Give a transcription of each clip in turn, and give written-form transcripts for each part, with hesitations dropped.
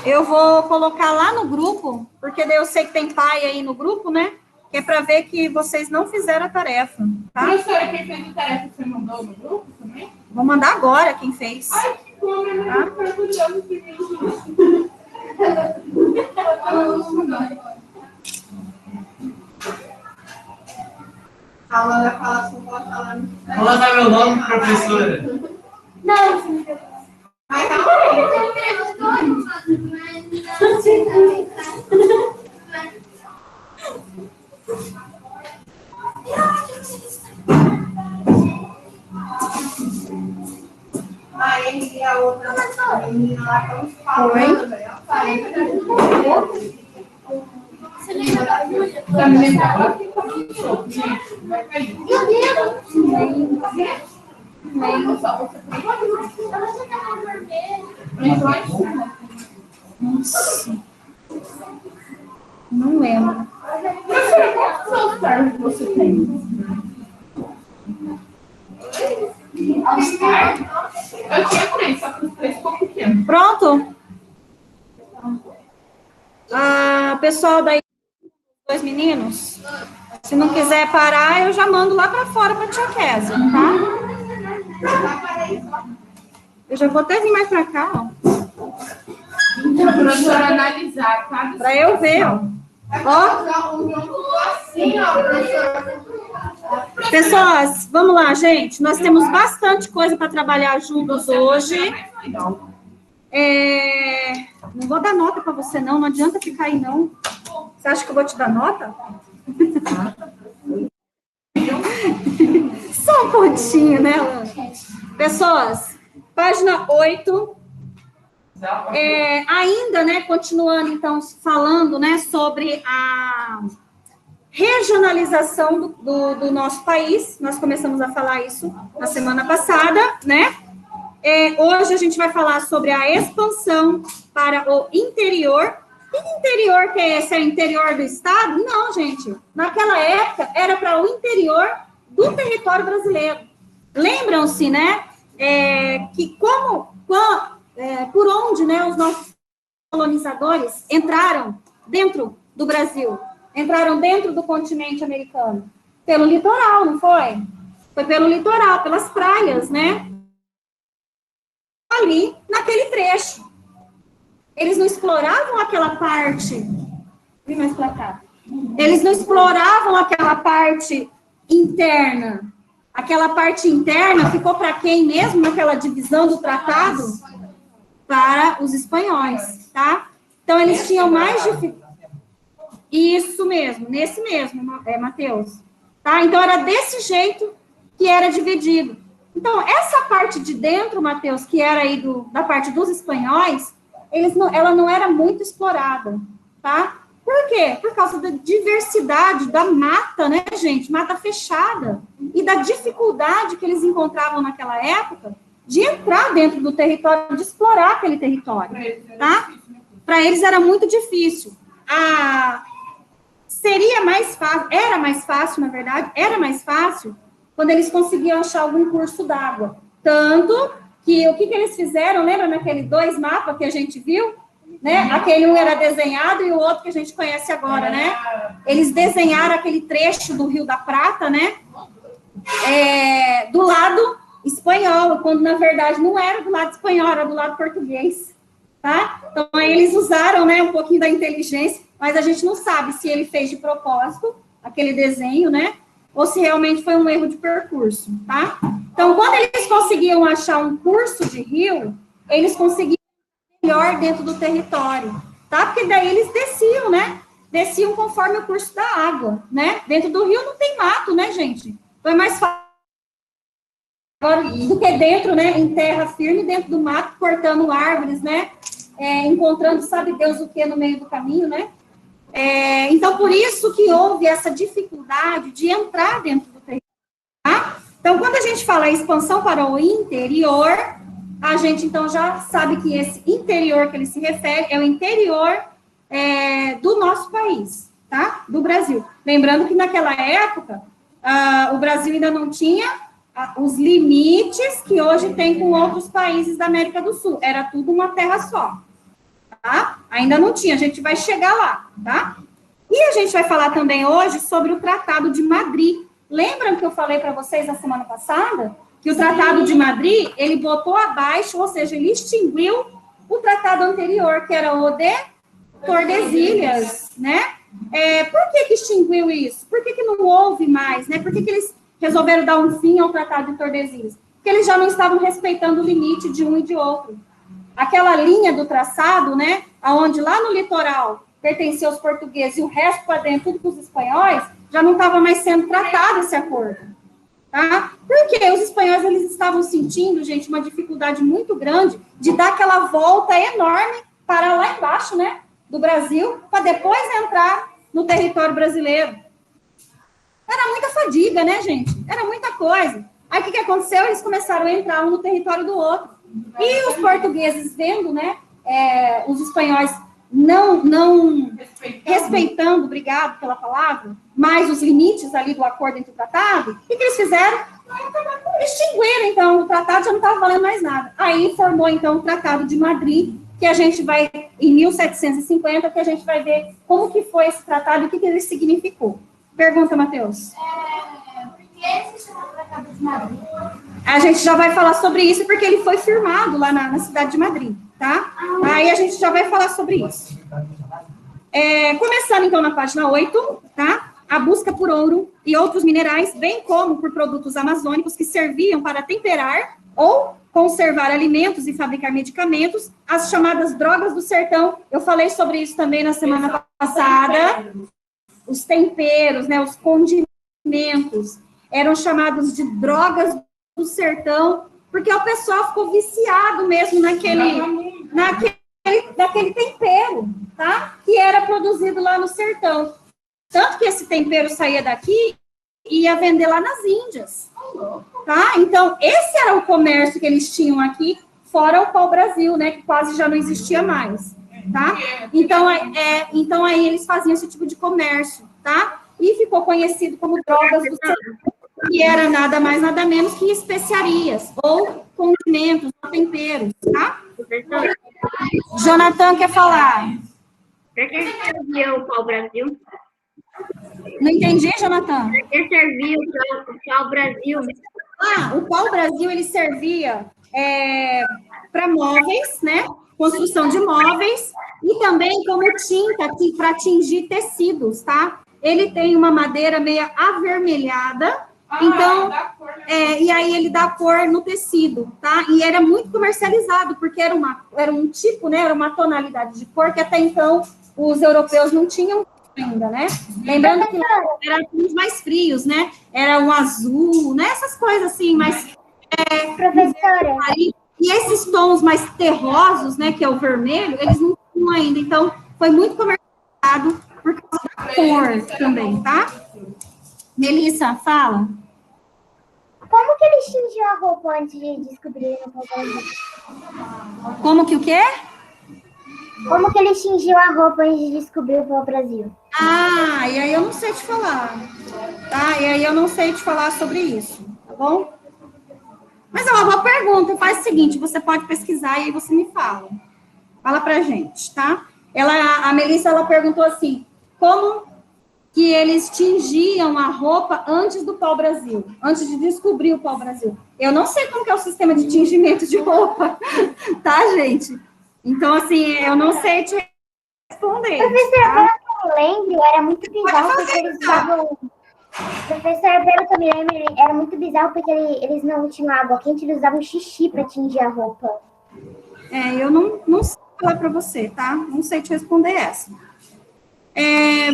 Eu vou colocar lá no grupo, porque daí eu sei que tem pai aí no grupo, né? Que é para ver que vocês não fizeram a tarefa, tá? Professora, quem fez a tarefa, você mandou no grupo também? Vou mandar agora quem fez. Ai, que bom, né? Tá? A Lana fala assim, pode falar. Fala dar meu nome, professora. Não, ai, calma aí, e a outra menina lá estão falando, velho. Você lembra da Júlia? Tá me lembrando? Vai cair. Meu Deus! Nossa. Não lembro. Quantos All-Stars você tem? All-Star? Eu tinha três, só que os três ficou pequeno. Pronto? Pessoal daí, dois meninos, se não quiser parar, eu já mando lá para fora para a tia Kézia, tá? Eu já vou até vir mais para cá, ó. Para professora analisar, tá? Para eu ver, ó. Pessoas, vamos lá, gente. Nós temos bastante coisa para trabalhar juntos hoje. Não vou dar nota para você, não. Não adianta ficar aí, não. Você acha que eu vou te dar nota? Só um pontinho, né, Lana? Pessoas, página 8. Ainda, né, continuando, então, falando, né, sobre a regionalização do nosso país. Nós começamos a falar isso na semana passada, né? Hoje a gente vai falar sobre a expansão para o interior. Que interior que é esse? É o interior do estado? Não, gente. Naquela época, era para o interior do território brasileiro. Lembram-se, né? Que por onde, né, os nossos colonizadores entraram dentro do Brasil? Entraram dentro do continente americano? Pelo litoral, não foi? Foi pelo litoral, pelas praias, né? Ali, naquele trecho. Eles não exploravam aquela parte. Vem mais pra cá. Eles não exploravam aquela parte interna. Aquela parte interna ficou para quem mesmo naquela divisão do tratado? Para os espanhóis, tá? Então, eles tinham mais dificuldade. Isso mesmo, nesse mesmo, Mateus. Tá? Então, era desse jeito que era dividido. Então, essa parte de dentro, Mateus, que era aí da parte dos espanhóis, ela não era muito explorada, tá? Por quê? Por causa da diversidade da mata, né, gente? Mata fechada. E da dificuldade que eles encontravam naquela época de entrar dentro do território, de explorar aquele território, tá? Para eles era muito difícil. Seria mais fácil, era mais fácil, na verdade, era mais fácil quando eles conseguiam achar algum curso d'água. Tanto que o que eles fizeram, lembra naqueles dois mapas que a gente viu? Né? Aquele um era desenhado e o outro que a gente conhece agora, né? Eles desenharam aquele trecho do Rio da Prata, né? Do lado espanhol, quando na verdade não era do lado espanhol, era do lado português, tá? Então, aí eles usaram, né, um pouquinho da inteligência, mas a gente não sabe se ele fez de propósito, aquele desenho, né? Ou se realmente foi um erro de percurso, tá? Então, quando eles conseguiam achar um curso de rio, eles conseguiam melhor dentro do território, tá? Porque daí eles desciam, né? Desciam conforme o curso da água, né? Dentro do rio não tem mato, né, gente? Foi mais fácil do que dentro, né? Em terra firme, dentro do mato, cortando árvores, né? Encontrando, sabe Deus o que no meio do caminho, né? Então, por isso que houve essa dificuldade de entrar dentro do território, tá? Então, quando a gente fala expansão para o interior, a gente, então, já sabe que esse interior que ele se refere é o interior do nosso país, tá? Do Brasil. Lembrando que, naquela época, o Brasil ainda não tinha os limites que hoje tem com outros países da América do Sul. Era tudo uma terra só. tá? Ainda não tinha, a gente vai chegar lá, tá? E a gente vai falar também hoje sobre o Tratado de Madrid. Lembram que eu falei para vocês na semana passada? Que o Tratado de Madrid, ele botou abaixo, ou seja, ele extinguiu o tratado anterior, que era o de Tordesilhas, né? Por que extinguiu isso? Por que não houve mais, né? Por que eles resolveram dar um fim ao Tratado de Tordesilhas? Porque eles já não estavam respeitando o limite de um e de outro. Aquela linha do traçado, né? Onde lá no litoral pertencia aos portugueses e o resto para dentro, tudo para os espanhóis, já não estava mais sendo tratado esse acordo. Tá? Porque os espanhóis, eles estavam sentindo, gente, uma dificuldade muito grande de dar aquela volta enorme para lá embaixo, né, do Brasil, para depois entrar no território brasileiro. Era muita fadiga, né, gente? Era muita coisa. Aí, o que aconteceu? Eles começaram a entrar um no território do outro. E os portugueses vendo, né, os espanhóis não respeitando, obrigado pela palavra, mais os limites ali do acordo entre o tratado, o que eles fizeram? Extinguiram, então, o tratado já não estava valendo mais nada. Aí formou, então, o Tratado de Madrid, que a gente vai, em 1750, que a gente vai ver como que foi esse tratado e o que ele significou. Pergunta, Matheus. Por que se chama Tratado de Madrid? A gente já vai falar sobre isso, porque ele foi firmado lá na cidade de Madrid, tá? Aí a gente já vai falar sobre isso. Começando, então, na página 8, tá? A busca por ouro e outros minerais, bem como por produtos amazônicos que serviam para temperar ou conservar alimentos e fabricar medicamentos, as chamadas drogas do sertão. Eu falei sobre isso também na semana passada. Os temperos, né? Os condimentos eram chamados de drogas do sertão, porque o pessoal ficou viciado mesmo naquele tempero, tá? Que era produzido lá no sertão. Tanto que esse tempero saía daqui e ia vender lá nas Índias, tá? Então, esse era o comércio que eles tinham aqui, fora o pau-brasil, né? Que quase já não existia mais, tá? Então aí eles faziam esse tipo de comércio, tá? E ficou conhecido como drogas do sertão, que era nada mais, nada menos que especiarias, ou condimentos, ou temperos, tá? Jonathan quer falar. Para que servia o pau-brasil? Não entendi, Jonathan? Para que servia o pau-brasil? O pau-brasil, ele servia para móveis, né? Construção de móveis, e também como tinta para tingir tecidos, tá? Ele tem uma madeira meio avermelhada, então, e aí ele dá cor no tecido, tá? E era muito comercializado, porque era um tipo, né? Era uma tonalidade de cor que até então os europeus não tinham ainda, né? Lembrando que eram os mais frios, né? Era um azul, né? Essas coisas assim, mas... Professora. E esses tons mais terrosos, né? Que é o vermelho, eles não tinham ainda. Então, foi muito comercializado por causa da cor também, tá? Melissa, fala. Como que eles tingiam a roupa antes de descobrir o pau-brasil? Como que o quê? Como que eles tingiam a roupa antes de descobrir o pau-brasil? E aí eu não sei te falar. Tá? E aí eu não sei te falar sobre isso, tá bom? Mas é uma boa pergunta. Faz o seguinte, você pode pesquisar e aí você me fala. Fala pra gente, tá? A Melissa, ela perguntou assim, como que eles tingiam a roupa antes do pau-brasil, antes de descobrir o pau-brasil. Eu não sei como que é o sistema de tingimento de roupa, tá, gente? Então, assim, eu não sei te responder. Professora, tá? pelo que eu lembro, era muito bizarro porque eles usavam... Professora, pelo que eu me lembro, era muito bizarro porque eles não tinham água quente, eles usavam xixi para tingir a roupa. Eu não sei falar para você, tá? Não sei te responder essa.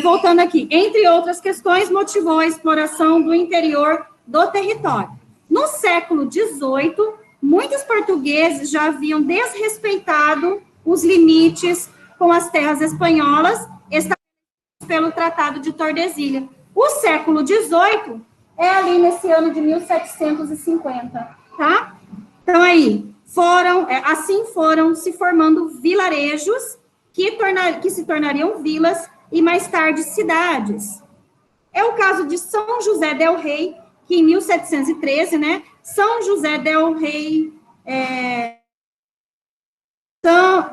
Voltando aqui, entre outras questões, motivou a exploração do interior do território. No século XVIII, muitos portugueses já haviam desrespeitado os limites com as terras espanholas estabelecidos pelo Tratado de Tordesilhas. O século XVIII é ali nesse ano de 1750, tá? Então, aí, assim foram se formando vilarejos que se tornariam vilas e mais tarde cidades. É o caso de São José del Rei, que em 1713, né, São José del Rei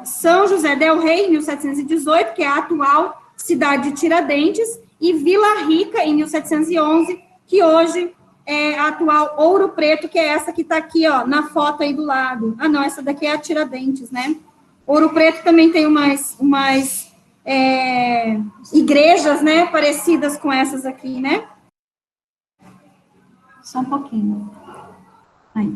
São José del Rei, em 1718, que é a atual cidade de Tiradentes, e Vila Rica, em 1711, que hoje é a atual Ouro Preto, que é essa que está aqui, ó, na foto aí do lado. Ah, não, essa daqui é a Tiradentes, né? Ouro Preto também tem umas igrejas, né, parecidas com essas aqui, né? Só um pouquinho. Aí.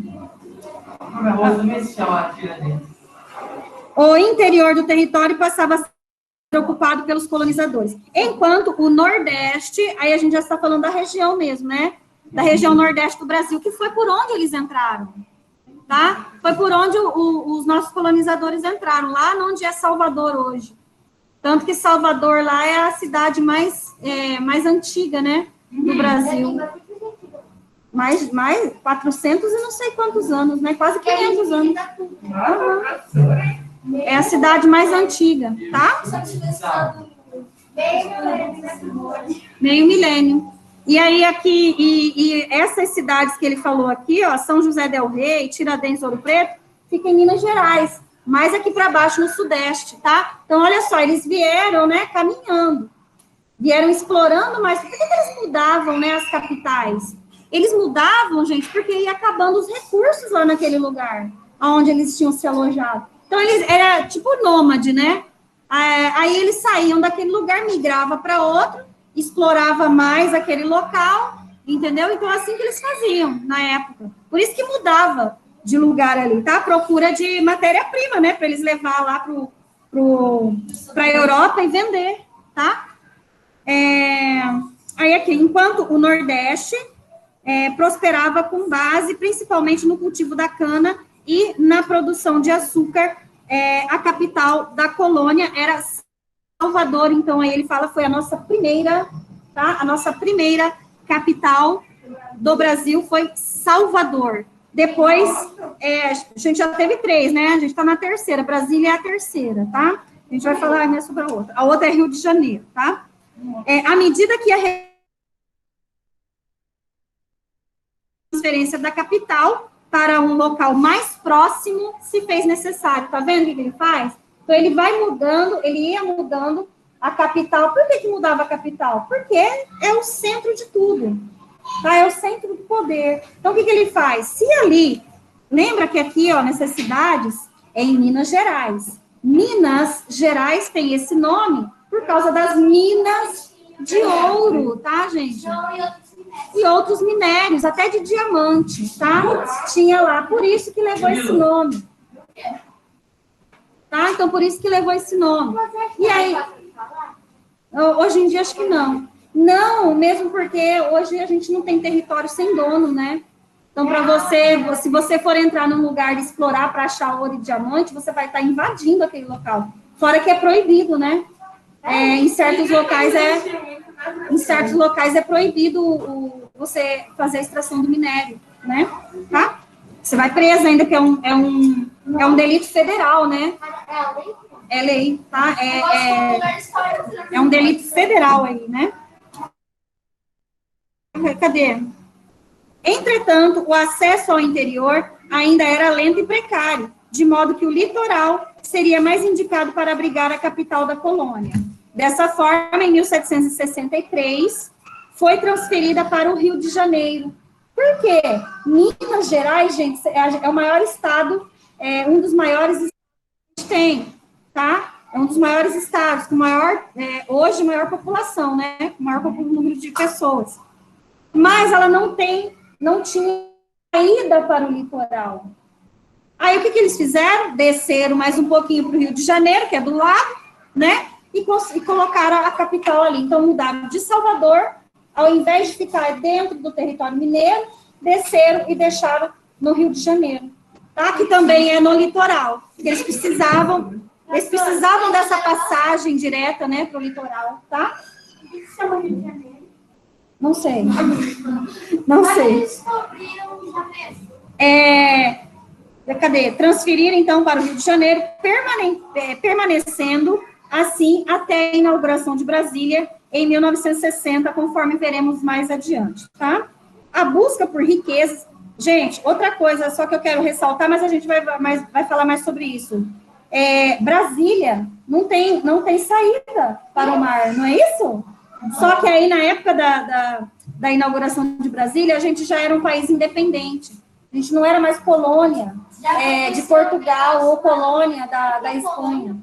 O interior do território passava a ser ocupado pelos colonizadores. Enquanto o Nordeste, aí a gente já está falando da região mesmo, né? Da região Nordeste do Brasil, que foi por onde eles entraram, tá? Foi por onde os nossos colonizadores entraram, lá onde é Salvador hoje. Tanto que Salvador lá é a cidade mais antiga, né, do Brasil. Mais 400 e não sei quantos anos, né? Quase 500 anos. É a cidade mais antiga, tá? Meio milênio. E aí aqui, e essas cidades que ele falou aqui, ó, São José del Rei, Tiradentes, Ouro Preto, fica em Minas Gerais, mais aqui para baixo no Sudeste, tá? Então, olha só, eles vieram, né, caminhando, vieram explorando, mas por que eles mudavam, né, as capitais? Eles mudavam, gente, porque ia acabando os recursos lá naquele lugar, onde eles tinham se alojado. Então, era tipo nômade, né? Aí eles saíam daquele lugar, migrava para outro, explorava mais aquele local, entendeu? Então, assim que eles faziam na época. Por isso que mudava de lugar ali, tá? Procura de matéria-prima, né? Para eles levar lá para a Europa e vender, tá? Aí aqui, enquanto o Nordeste prosperava com base principalmente no cultivo da cana e na produção de açúcar, a capital da colônia era Salvador. Então, aí ele fala, foi a nossa primeira, tá? A nossa primeira capital do Brasil foi Salvador. Depois, a gente já teve 3, né? A gente está na terceira, Brasília é a terceira, tá? A gente vai falar sobre a outra. A outra é Rio de Janeiro, tá? À medida que a transferência da capital para um local mais próximo se fez necessário. Tá vendo o que ele faz? Então, ele vai mudando, ele ia mudando a capital. Por que mudava a capital? Porque é o centro de tudo, tá? É o centro do poder. Então, o que ele faz? Se ali, lembra que aqui, ó, nessas cidades, é em Minas Gerais. Minas Gerais tem esse nome por causa das minas de ouro, tá, gente? E outros minérios, até de diamante, tá? Tinha lá, por isso que levou esse nome. Tá? Então, por isso que levou esse nome. E aí, hoje em dia, acho que não. Não, mesmo porque hoje a gente não tem território sem dono, né? Então, para você, se você for entrar num lugar e explorar para achar ouro e diamante, você vai estar invadindo aquele local. Fora que é proibido, né? Em certos locais é proibido você fazer a extração do minério, né? Tá? Você vai preso ainda, que é um delito federal, né? É lei, tá? É um delito federal aí, né? Cadê? Entretanto, o acesso ao interior ainda era lento e precário, de modo que o litoral seria mais indicado para abrigar a capital da colônia. Dessa forma, em 1763, foi transferida para o Rio de Janeiro. Por quê? Minas Gerais, gente, é o maior estado, um dos maiores estados que a gente tem, tá? É um dos maiores estados, com hoje, maior população, né? Maior número de pessoas. Mas ela não tinha ida para o litoral. Aí, o que eles fizeram? Desceram mais um pouquinho para o Rio de Janeiro, que é do lado, né? E colocaram a capital ali. Então, mudaram de Salvador, ao invés de ficar dentro do território mineiro, desceram e deixaram no Rio de Janeiro, tá? Que também é no litoral. Eles precisavam dessa passagem direta, né, para o litoral, tá? O que se chama Rio de Janeiro? Não sei. Não sei. Eles descobriram o Rio de Janeiro. Cadê? Transferiram, então, para o Rio de Janeiro, permanecendo assim até a inauguração de Brasília em 1960, conforme veremos mais adiante, tá? A busca por riquezas... Gente, outra coisa só que eu quero ressaltar, mas a gente vai falar mais sobre isso. Brasília não tem saída para o mar, não é isso? Só que aí, na época da inauguração de Brasília, a gente já era um país independente. A gente não era mais colônia de Portugal ou colônia da Espanha.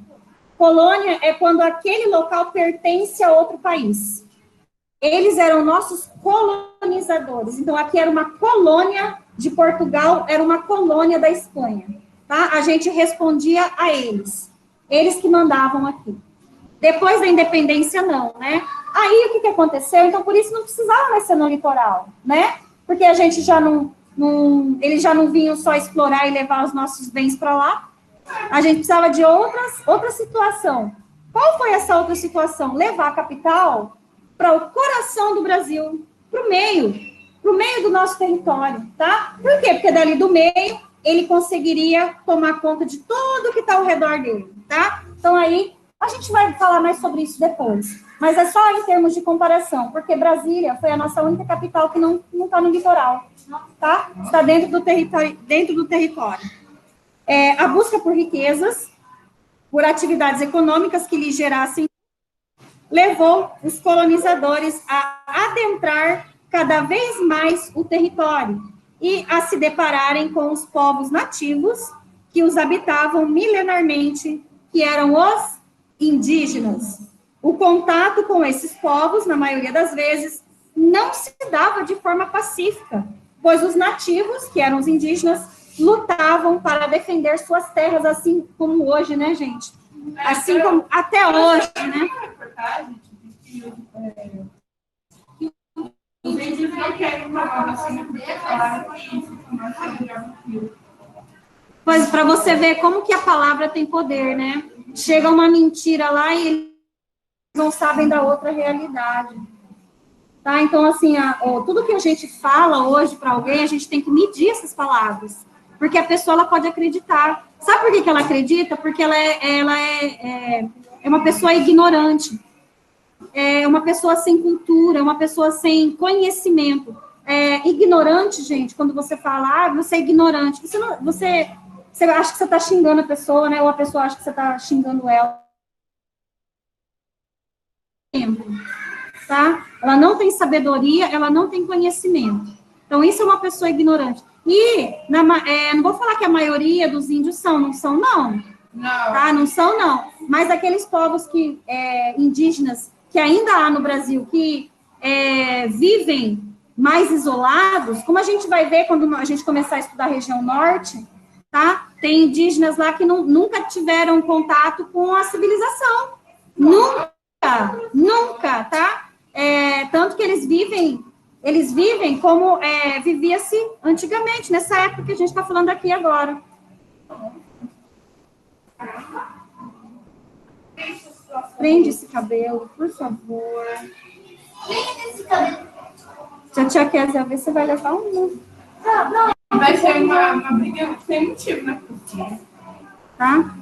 Colônia é quando aquele local pertence a outro país. Eles eram nossos colonizadores. Então, aqui era uma colônia de Portugal, era uma colônia da Espanha. Tá? A gente respondia a eles. Eles que mandavam aqui. Depois da independência, não, né? Aí, o que aconteceu? Então, por isso não precisava mais ser no litoral, né? Porque a gente já eles já não vinham só explorar e levar os nossos bens para lá. A gente precisava de outra situação. Qual foi essa outra situação? Levar a capital para o coração do Brasil, para o meio do nosso território, tá? Por quê? Porque dali do meio, ele conseguiria tomar conta de tudo que está ao redor dele, tá? Então, aí, a gente vai falar mais sobre isso depois. Mas é só em termos de comparação, porque Brasília foi a nossa única capital que não está no litoral, tá? Está dentro do território. A busca por riquezas, por atividades econômicas que lhe gerassem, levou os colonizadores a adentrar cada vez mais o território e a se depararem com os povos nativos que os habitavam milenarmente, que eram os indígenas. O contato com esses povos, na maioria das vezes, não se dava de forma pacífica, pois os nativos, que eram os indígenas, lutavam para defender suas terras, assim como hoje, né, gente? Assim como até hoje, né? Os índios não querem falar assim, Pois, para você ver como que a palavra tem poder, né? Chega uma mentira lá e eles não sabem da outra realidade. Tá? Então, assim, tudo que a gente fala hoje para alguém, a gente tem que medir essas palavras. Porque a pessoa ela pode acreditar. Sabe por que ela acredita? Porque ela é uma pessoa ignorante. É uma pessoa sem cultura, uma pessoa sem conhecimento. Ignorante, gente, quando você fala, você é ignorante, você acha que você está xingando a pessoa, né? Ou a pessoa acha que você está xingando ela. Tá? Ela não tem sabedoria, ela não tem conhecimento. Então, isso é uma pessoa ignorante. E, não vou falar que a maioria dos índios não são, não. Tá? Não são, não. Mas aqueles povos indígenas que ainda há no Brasil, que vivem mais isolados, como a gente vai ver quando a gente começar a estudar a região norte, tá? Tem indígenas lá que nunca tiveram contato com a civilização. Nunca, tá? Tanto que eles vivem como vivia-se antigamente, nessa época que a gente está falando aqui agora. Prende esse cabelo, por favor. Prende esse cabelo. Se a tia Kézia ver, você vai levar um. Vai ser uma briga sem motivo, né? Tá?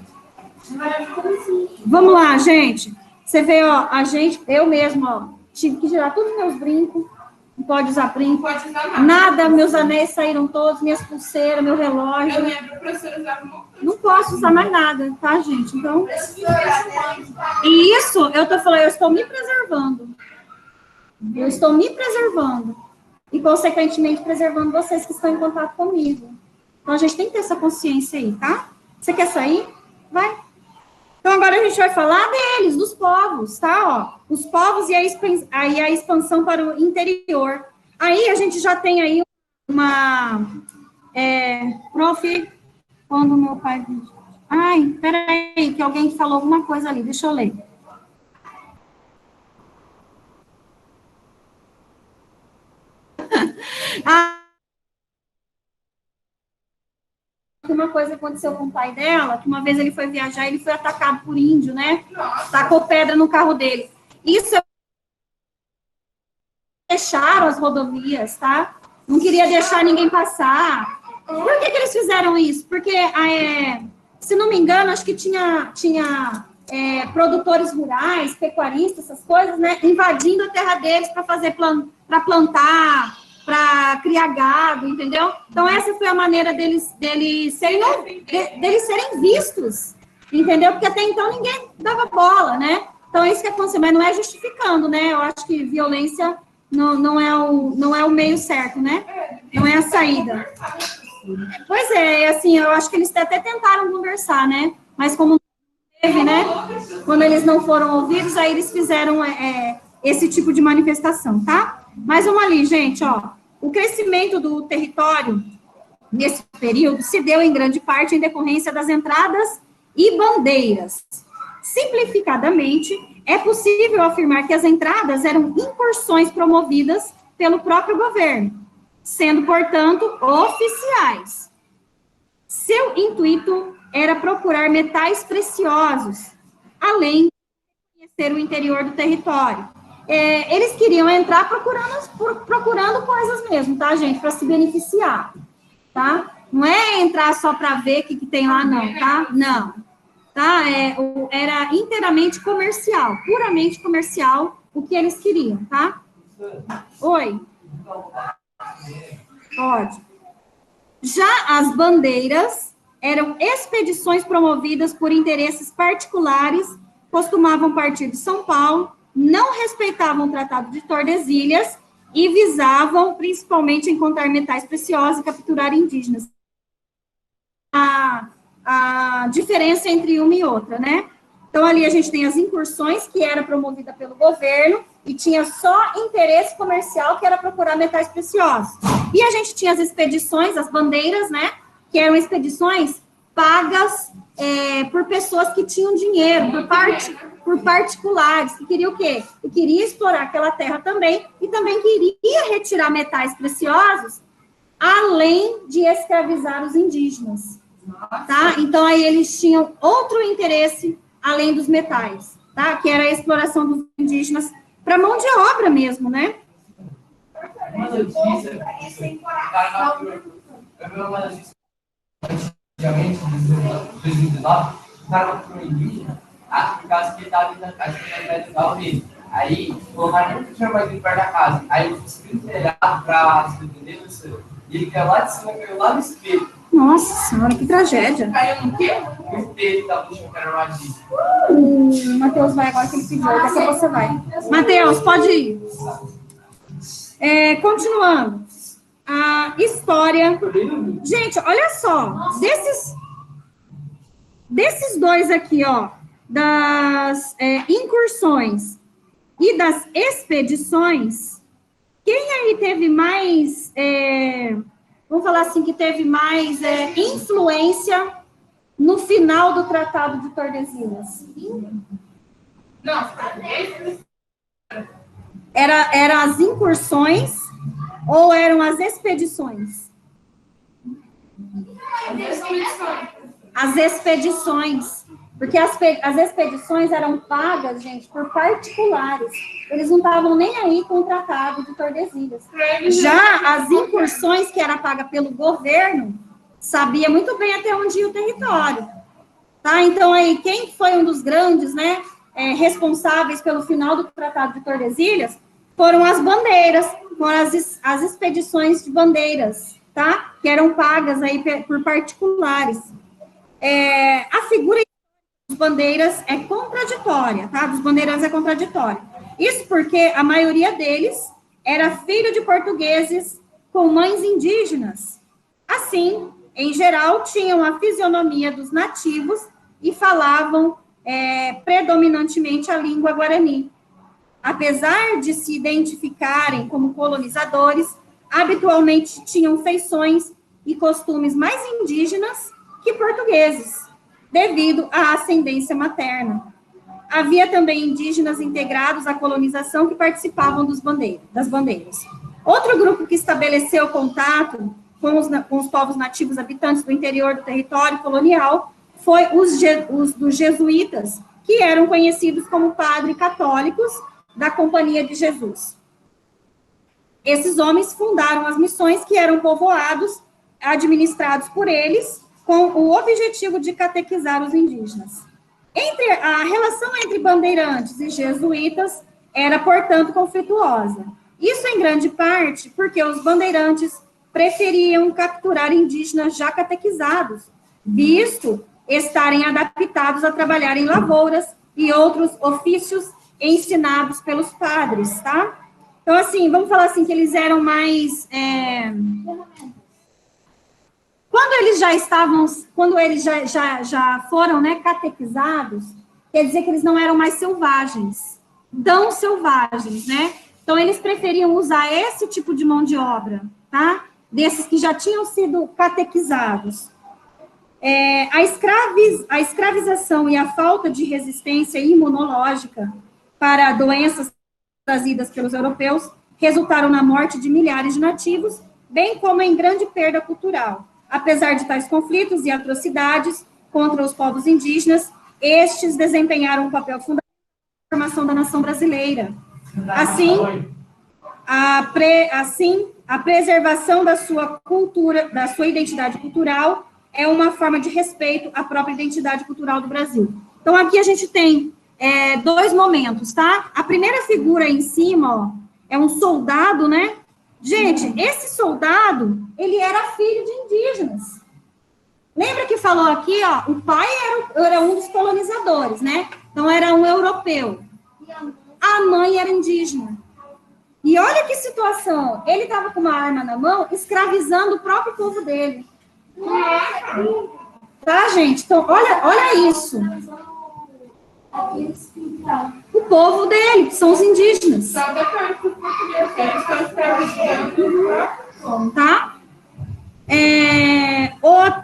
Vamos lá, gente. Você vê, ó, eu mesmo, ó, tive que tirar todos os meus brincos. Não pode usar brinco. Pode usar nada, meus anéis saíram todos, minhas pulseiras, meu relógio. Eu lembro, a professora usava uma... Não posso usar mais nada, tá, gente? Então, e isso, eu tô falando, eu estou me preservando. Eu estou me preservando. E, consequentemente, preservando vocês que estão em contato comigo. Então, a gente tem que ter essa consciência aí, tá? Você quer sair? Vai. Então, agora a gente vai falar deles, dos povos, tá? Ó, os povos e a expansão para o interior. Aí, a gente já tem aí uma... prof, quando meu pai... Ai, peraí, que alguém falou alguma coisa ali, deixa eu ler. Uma coisa aconteceu com o pai dela, que uma vez ele foi viajar, ele foi atacado por índio, né? Tacou pedra no carro dele. Isso fecharam as rodovias, tá? Não queria deixar ninguém passar. Por que eles fizeram isso? Porque, se não me engano, acho que tinha produtores rurais, pecuaristas, essas coisas, né? Invadindo a terra deles para para plantar, para criar gado, entendeu? Então, essa foi a maneira deles serem vistos. entendeu? Porque até então ninguém dava bola, né? Então, é isso que aconteceu, mas não é justificando, né? Eu acho que violência não é o meio certo, né? Não é a saída. Pois é, assim, eu acho que eles até tentaram conversar, né? Mas como não teve, né? Quando eles não foram ouvidos, aí eles fizeram esse tipo de manifestação, tá? Mas vamos ali, gente, ó. O crescimento do território nesse período se deu em grande parte em decorrência das entradas e bandeiras. Simplificadamente, é possível afirmar que as entradas eram incursões promovidas pelo próprio governo, sendo, portanto, oficiais. Seu intuito era procurar metais preciosos, além de conhecer o interior do território. Eles queriam entrar procurando coisas mesmo, tá, gente? Para se beneficiar, tá? Não é entrar só para ver o que tem lá, não, tá? Não. Tá? Era inteiramente comercial, puramente comercial, o que eles queriam, tá? Oi? Pode. Já as bandeiras eram expedições promovidas por interesses particulares, costumavam partir de São Paulo, não respeitavam o Tratado de Tordesilhas e visavam, principalmente, encontrar metais preciosos e capturar indígenas. A diferença entre uma e outra, né? Então, ali a gente tem as incursões, que era promovida pelo governo, e tinha só interesse comercial, que era procurar metais preciosos. E a gente tinha as expedições, as bandeiras, né? Que eram expedições pagas por pessoas que tinham dinheiro, por particulares, que queriam o quê? Que queria explorar aquela terra também, e também queria retirar metais preciosos, além de escravizar os indígenas. Tá? Então, aí eles tinham outro interesse além dos metais, tá? Que era a exploração dos indígenas para mão de obra mesmo, né? Uma notícia, eu vi uma notícia antigamente, em 2019, o cara matou um indígena, por causa que ele estava na casa do carro dele. Aí, colocaram muito chamado perto da casa. Aí, ele foi liberado para se defender do seu. E ele caiu lá de cima, caiu lá no espelho. Nossa senhora, que tragédia. Caiu no quê? O espelho estava no chão, que era uma dica. O Matheus vai agora que ele pediu, daqui a pouco você vai. Matheus, pode ir. Continuando. A história. Gente, olha só. Desses dois aqui, ó, das incursões e das expedições, quem aí teve mais, vamos falar assim, que teve mais influência no final do Tratado de Tordesilhas? Não, Eram as incursões ou eram as expedições? As expedições. Porque as expedições eram pagas, gente, por particulares. Eles não estavam nem aí com o Tratado de Tordesilhas. Já as incursões, que era paga pelo governo, sabia muito bem até onde ia o território. Tá? Então, aí, quem foi um dos grandes, né, responsáveis pelo final do Tratado de Tordesilhas foram as bandeiras, foram as expedições de bandeiras, tá? Que eram pagas aí por particulares. A figura dos bandeiras é contraditória, tá? Dos bandeirantes é contraditória. Isso porque a maioria deles era filho de portugueses com mães indígenas. Assim, em geral, tinham a fisionomia dos nativos e falavam predominantemente a língua guarani. Apesar de se identificarem como colonizadores, habitualmente tinham feições e costumes mais indígenas que portugueses, devido à ascendência materna. Havia também indígenas integrados à colonização que participavam das bandeiras. Outro grupo que estabeleceu contato com os povos nativos habitantes do interior do território colonial foi os dos jesuítas, que eram conhecidos como padres católicos da Companhia de Jesus. Esses homens fundaram as missões, que eram povoados administrados por eles, com o objetivo de catequizar os indígenas. A relação entre bandeirantes e jesuítas era, portanto, conflituosa. Isso, em grande parte, porque os bandeirantes preferiam capturar indígenas já catequizados, visto estarem adaptados a trabalhar em lavouras e outros ofícios ensinados pelos padres, tá? Então, assim, vamos falar assim, que eles eram mais... Quando eles já foram, né, catequizados, quer dizer que eles não eram mais selvagens, tão selvagens, né? Então, eles preferiam usar esse tipo de mão de obra, tá? Desses que já tinham sido catequizados. A escravização e a falta de resistência imunológica para doenças trazidas pelos europeus resultaram na morte de milhares de nativos, bem como em grande perda cultural. Apesar de tais conflitos e atrocidades contra os povos indígenas, estes desempenharam um papel fundamental na formação da nação brasileira. Assim, a preservação da sua cultura, da sua identidade cultural, é uma forma de respeito à própria identidade cultural do Brasil. Então, aqui a gente tem dois momentos, tá? A primeira figura aí em cima, ó, é um soldado, né? Gente, esse soldado, ele era filho de indígenas. Lembra que falou aqui, ó, o pai era um dos colonizadores, né? Então, era um europeu. A mãe era indígena. E olha que situação, ele estava com uma arma na mão, escravizando o próprio povo dele. Tá, gente? Então, olha isso. O povo dele, que são os indígenas. Tá?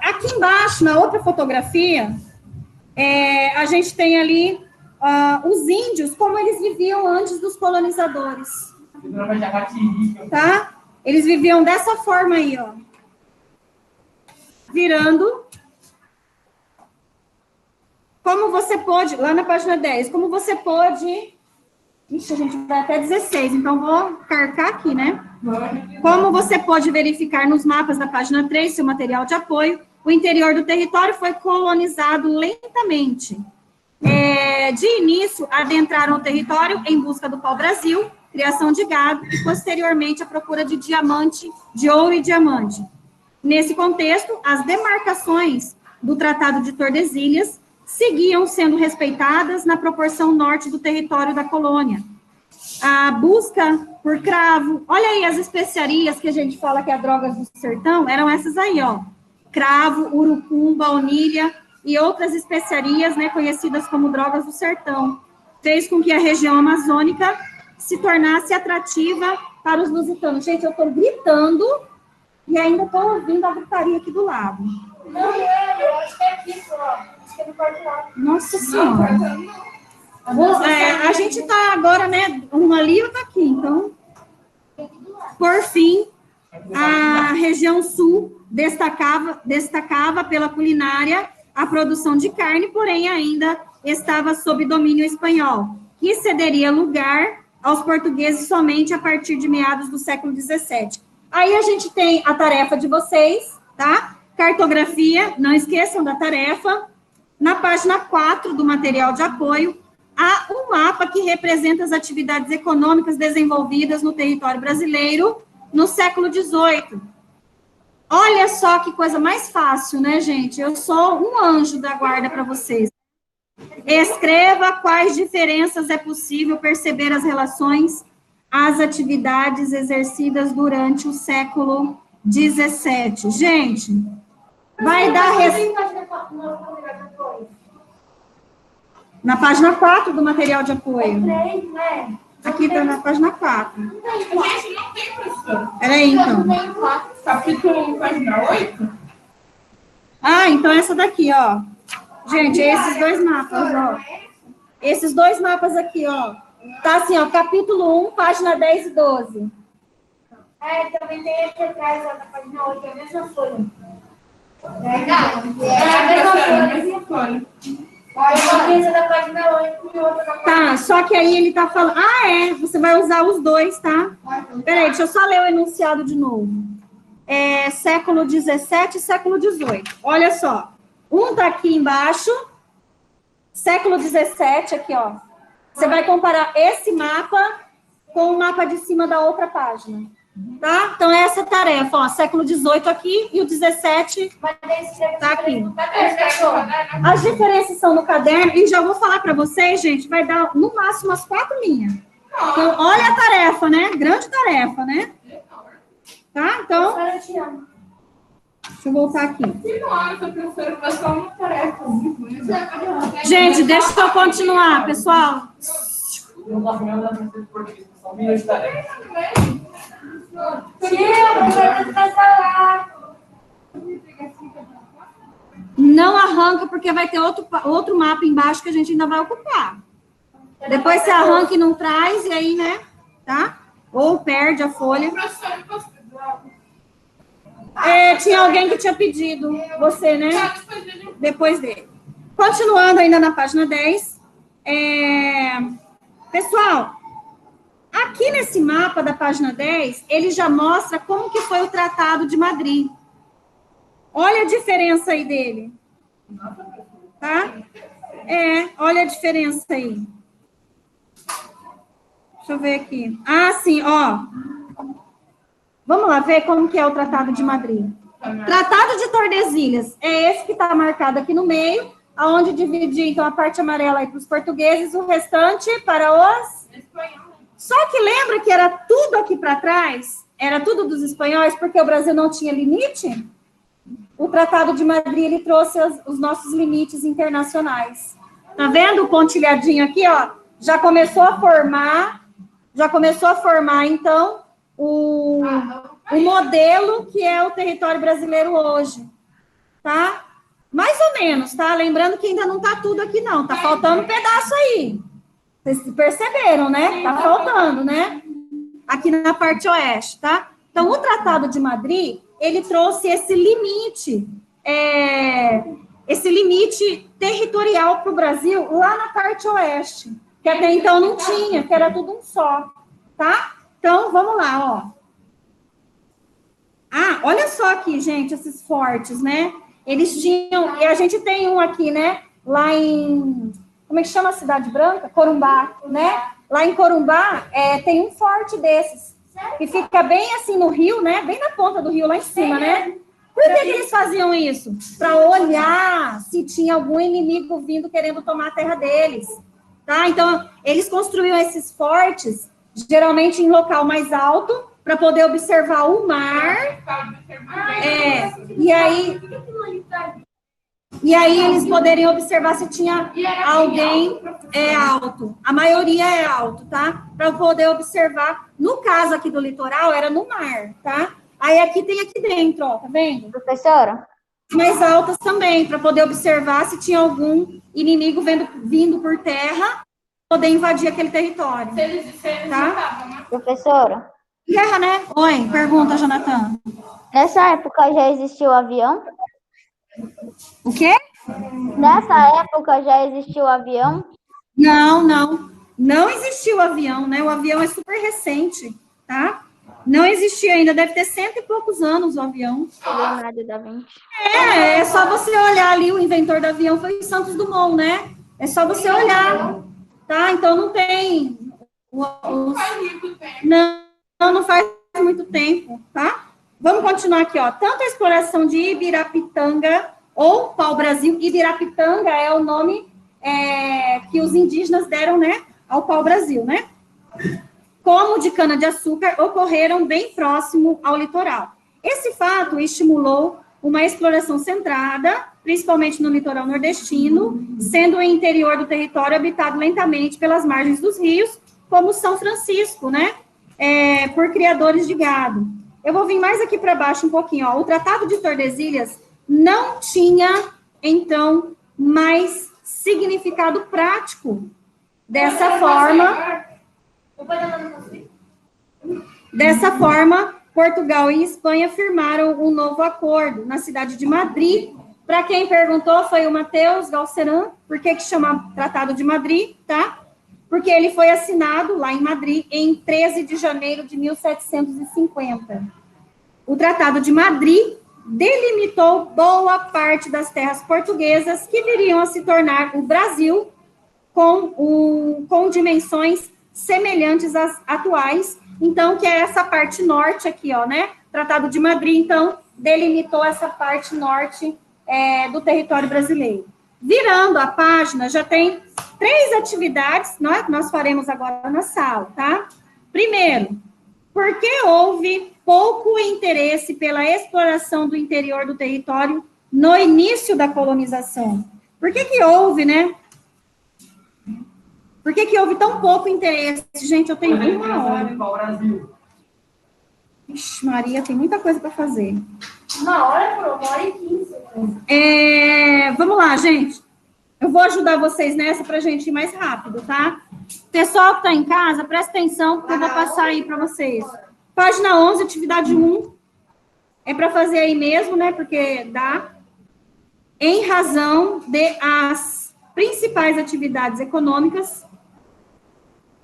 Aqui embaixo, na outra fotografia, a gente tem ali os índios, como eles viviam antes dos colonizadores. Tá? Eles viviam dessa forma aí, ó. Virando. Como você pode, lá na página 10, como você pode... Ixi, a gente vai até 16, então vou carcar aqui, né? Como você pode verificar nos mapas da página 3, seu material de apoio, o interior do território foi colonizado lentamente. De início, adentraram o território em busca do pau-brasil, criação de gado e, posteriormente, a procura de diamante, de ouro e diamante. Nesse contexto, as demarcações do Tratado de Tordesilhas seguiam sendo respeitadas na proporção norte do território da colônia. A busca por cravo, olha aí as especiarias que a gente fala que é drogas do sertão, eram essas aí, ó. Cravo, urucum, baunilha e outras especiarias, né, conhecidas como drogas do sertão, fez com que a região amazônica se tornasse atrativa para os lusitanos. Gente, eu estou gritando e ainda estou ouvindo a gritaria aqui do lado. Não, eu acho que é aqui, ó. Nossa Senhora. A gente está agora, né? Uma ali e outra aqui. Então, por fim, a região sul destacava pela culinária a produção de carne, porém ainda estava sob domínio espanhol, que cederia lugar aos portugueses somente a partir de meados do século XVII. Aí a gente tem a tarefa de vocês, tá? Cartografia, não esqueçam da tarefa. Na página 4 do material de apoio, há um mapa que representa as atividades econômicas desenvolvidas no território brasileiro no século XVIII. Olha só que coisa mais fácil, né, gente? Eu sou um anjo da guarda para vocês. Escreva quais diferenças é possível perceber as relações às atividades exercidas durante o século XVII. Gente, vai dar... Na página 4 do material de apoio. Aqui está na página 4. Gente, não tem, professor. Peraí, então. Capítulo 1, página 8? Ah, então essa daqui, ó. Gente, esses dois mapas, ó. Esses dois mapas aqui, ó. Tá assim, ó, capítulo 1, página 10 e 12. Também tem aqui atrás, ó, na página 8, é a mesma folha. É a mesma folha. Uma da página 8 e outra da página... Tá, só que aí ele tá falando... você vai usar os dois, tá? Peraí, deixa eu só ler o enunciado de novo. Século XVII e século XVIII. Olha só. Um tá aqui embaixo. Século XVII, aqui, ó. Você vai comparar esse mapa com o mapa de cima da outra página. Tá? Então, é essa tarefa, ó, século XVIII aqui e o XVII tá aqui. As diferenças são no caderno, e já vou falar para vocês, gente, vai dar no máximo umas 4 linhas. Então, olha a tarefa, né? Grande tarefa, né? Tá? Então, deixa eu voltar aqui. Gente, deixa eu continuar, pessoal. Não gosto mesmo da professora de português, são milhões de tarefas. Não arranca, porque vai ter outro mapa embaixo que a gente ainda vai ocupar. Depois você arranca e não traz, e aí, né? Tá? Ou perde a folha. Tinha alguém que tinha pedido, você, né? Depois dele. Continuando ainda na página 10. Pessoal, aqui nesse mapa da página 10, ele já mostra como que foi o Tratado de Madrid. Olha a diferença aí dele. Tá? Olha a diferença aí. Deixa eu ver aqui. Ah, sim, ó. Vamos lá ver como que é o Tratado de Madrid. Tratado de Tordesilhas. É esse que está marcado aqui no meio, aonde dividir, então, a parte amarela aí para os portugueses, o restante para os... Só que lembra que era tudo aqui para trás? Era tudo dos espanhóis, porque o Brasil não tinha limite? O Tratado de Madrid, ele trouxe os nossos limites internacionais. Tá vendo o pontilhadinho aqui, ó? Já começou a formar, então, o modelo que é o território brasileiro hoje, tá? Mais ou menos, tá? Lembrando que ainda não tá tudo aqui, não. Tá faltando um pedaço aí. Vocês perceberam, né? Tá faltando, né? Aqui na parte oeste, tá? Então, o Tratado de Madrid, ele trouxe esse limite territorial para o Brasil lá na parte oeste, que até então não tinha, que era tudo um só, tá? Então, vamos lá, ó. Ah, olha só aqui, gente, esses fortes, né? Eles tinham, e a gente tem um aqui, né? Lá em, como é que chama a Cidade Branca? Corumbá, né? Lá em Corumbá, tem um forte desses, que fica bem assim no rio, né? Bem na ponta do rio, lá em cima, né? Por que eles faziam isso? Para olhar se tinha algum inimigo vindo querendo tomar a terra deles, tá? Então, eles construíam esses fortes, geralmente em local mais alto, para poder observar o mar. E aí eles poderiam observar se tinha alguém alto. A maioria é alto, tá? Para poder observar. No caso aqui do litoral, era no mar, tá? Aí aqui tem aqui dentro, ó, tá vendo? Professora? Mais altas também, para poder observar se tinha algum inimigo vindo por terra, poder invadir aquele território. Tá? Professora? Guerra, né? Oi, pergunta, Jonathan. Nessa época já existiu avião? O quê? Nessa época já existiu avião? Não existiu avião, né? O avião é super recente, tá? Não existia ainda, deve ter 100 e poucos anos o avião. Leonardo da Vinci. É só você olhar ali, o inventor do avião foi Santos Dumont, né? É só você olhar, tá? Então não tem... Não faz muito tempo, tá? Vamos continuar aqui, ó. Tanto a exploração de Ibirapitanga ou pau-brasil, Ibirapitanga é o nome que os indígenas deram, né, ao pau-brasil, né? Como de cana-de-açúcar, ocorreram bem próximo ao litoral. Esse fato estimulou uma exploração centrada, principalmente no litoral nordestino, sendo o interior do território habitado lentamente pelas margens dos rios, como São Francisco, né? Por criadores de gado. Eu vou vir mais aqui para baixo um pouquinho, ó. O Tratado de Tordesilhas não tinha, então, mais significado prático. Dessa forma, Portugal e Espanha firmaram um novo acordo na cidade de Madrid. Para quem perguntou, foi o Matheus Galceran. Por que chama Tratado de Madrid, tá? Porque ele foi assinado lá em Madrid em 13 de janeiro de 1750. O Tratado de Madrid delimitou boa parte das terras portuguesas que viriam a se tornar o Brasil com dimensões semelhantes às atuais, então, que é essa parte norte aqui, ó, né? Tratado de Madrid, então, delimitou essa parte norte do território brasileiro. Virando a página, já tem 3 atividades, né, que nós faremos agora na sala, tá? Primeiro, por que houve pouco interesse pela exploração do interior do território no início da colonização? Por que houve, né? Por que houve tão pouco interesse? Gente, eu tenho 1 hora. Ixi, Maria, tem muita coisa para fazer. 1 hora, por 1h15. Vamos lá, gente. Eu vou ajudar vocês nessa para a gente ir mais rápido, tá? Pessoal que está em casa, presta atenção, que eu vou passar aí para vocês. Página 11, atividade 1. É para fazer aí mesmo, né? Porque dá. Em razão de as principais atividades econômicas.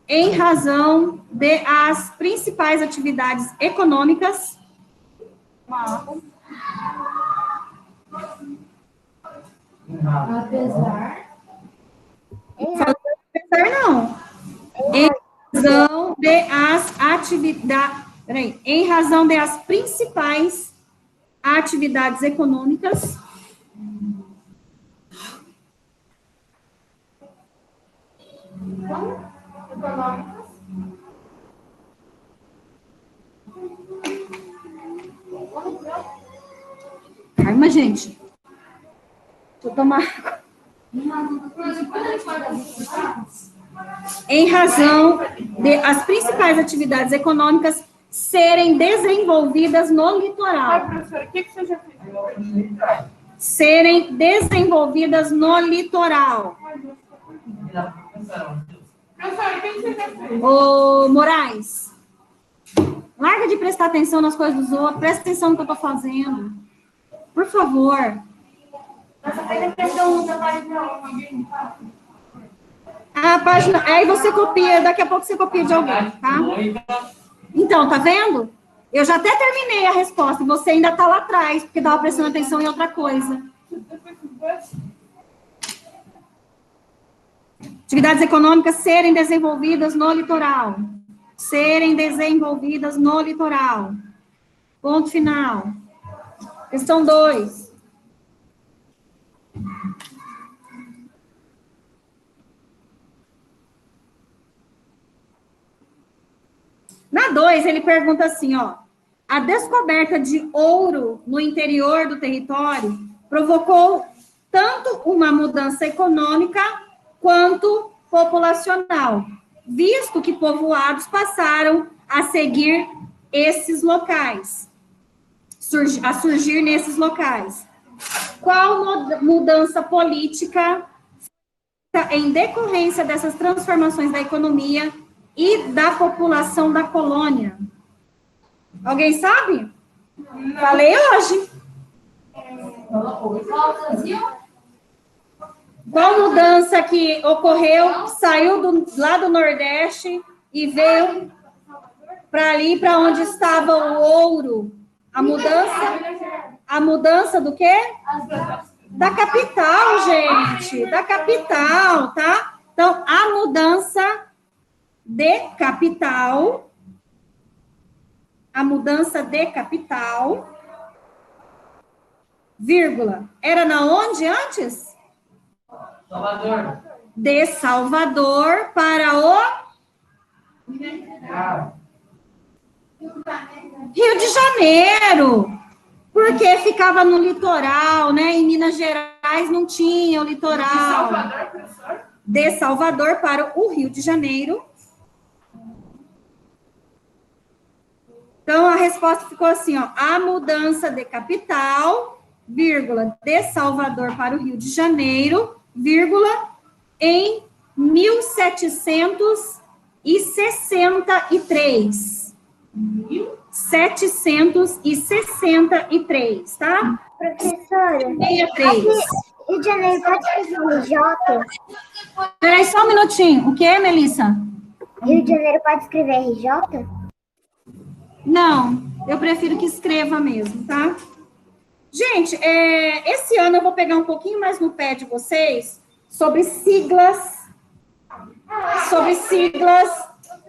Em razão de as principais atividades econômicas. Apesar não. Em razão de as atividades, em razão de as principais atividades econômicas. Calma, gente. Deixa eu tomar água. Em razão de as principais atividades econômicas serem desenvolvidas no litoral. Professora, o que você já fez? Serem desenvolvidas no litoral. Professora, o que você já fez? Ô, Moraes, larga de prestar atenção nas coisas dos outros, presta atenção no que eu estou fazendo. Por favor. A página, aí você copia, daqui a pouco você copia de alguém, tá? Então, tá vendo? Eu já até terminei a resposta, e você ainda tá lá atrás, porque estava prestando atenção em outra coisa. Atividades econômicas serem desenvolvidas no litoral. Serem desenvolvidas no litoral. Ponto final. Questão 2. Na 2, ele pergunta assim, ó. A descoberta de ouro no interior do território provocou tanto uma mudança econômica quanto populacional, visto que povoados passaram a seguir esses locais, a surgir nesses locais. Qual mudança política em decorrência dessas transformações da economia e da população da colônia? Alguém sabe? Não. Falei hoje. Qual mudança que ocorreu, saiu lá do Nordeste e veio para ali, para onde estava o ouro? A mudança do quê? Da capital, gente. Da capital, tá? Então, a mudança de capital, vírgula, era na onde antes? Salvador. De Salvador para o Rio de Janeiro, porque ficava no litoral, né? Em Minas Gerais não tinha o litoral. De Salvador, professor? De Salvador para o Rio de Janeiro. Então, a resposta ficou assim, ó. A mudança de capital, vírgula, de Salvador para o Rio de Janeiro, vírgula, em 1763. 1763, tá? Professora, 63. Rio de Janeiro pode escrever RJ? Peraí, só um minutinho. O que, Melissa? Rio de Janeiro pode escrever RJ? Não, eu prefiro que escreva mesmo, tá? Gente, esse ano eu vou pegar um pouquinho mais no pé de vocês sobre siglas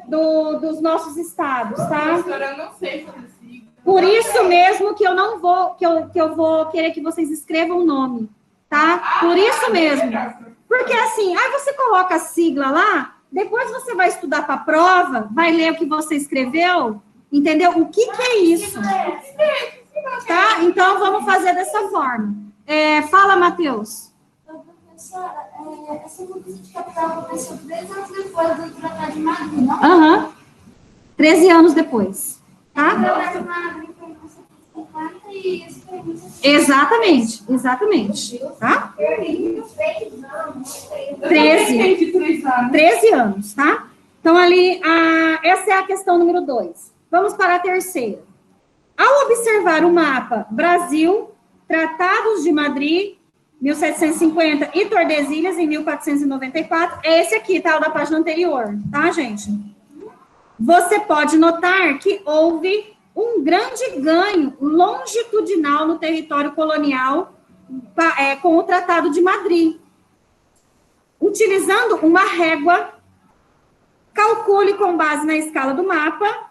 dos nossos estados, tá? Professora, eu não sei fazer sigla. Por isso mesmo que eu não vou, que eu vou querer que vocês escrevam o nome, tá? Por isso mesmo. Porque assim, aí você coloca a sigla lá, depois você vai estudar para a prova, vai ler o que você escreveu, entendeu? O que é isso? Tá? Então, vamos fazer dessa forma. Fala, Matheus. Professora, essa mudança de capital aconteceu 3 anos depois do Tratado de Madrid, não? Aham. 13 anos depois. Tá? O Tratado de Madrid foi em 1950 e esse foi em 1950. Exatamente. Tá? 13 anos, tá? Então, ali, essa é a questão número 2. Vamos para a terceira. Ao observar o mapa Brasil, Tratados de Madrid, 1750, e Tordesilhas, em 1494, é esse aqui, tá? O da página anterior, tá, gente? Você pode notar que houve um grande ganho longitudinal no território colonial com o Tratado de Madrid. Utilizando uma régua, calcule com base na escala do mapa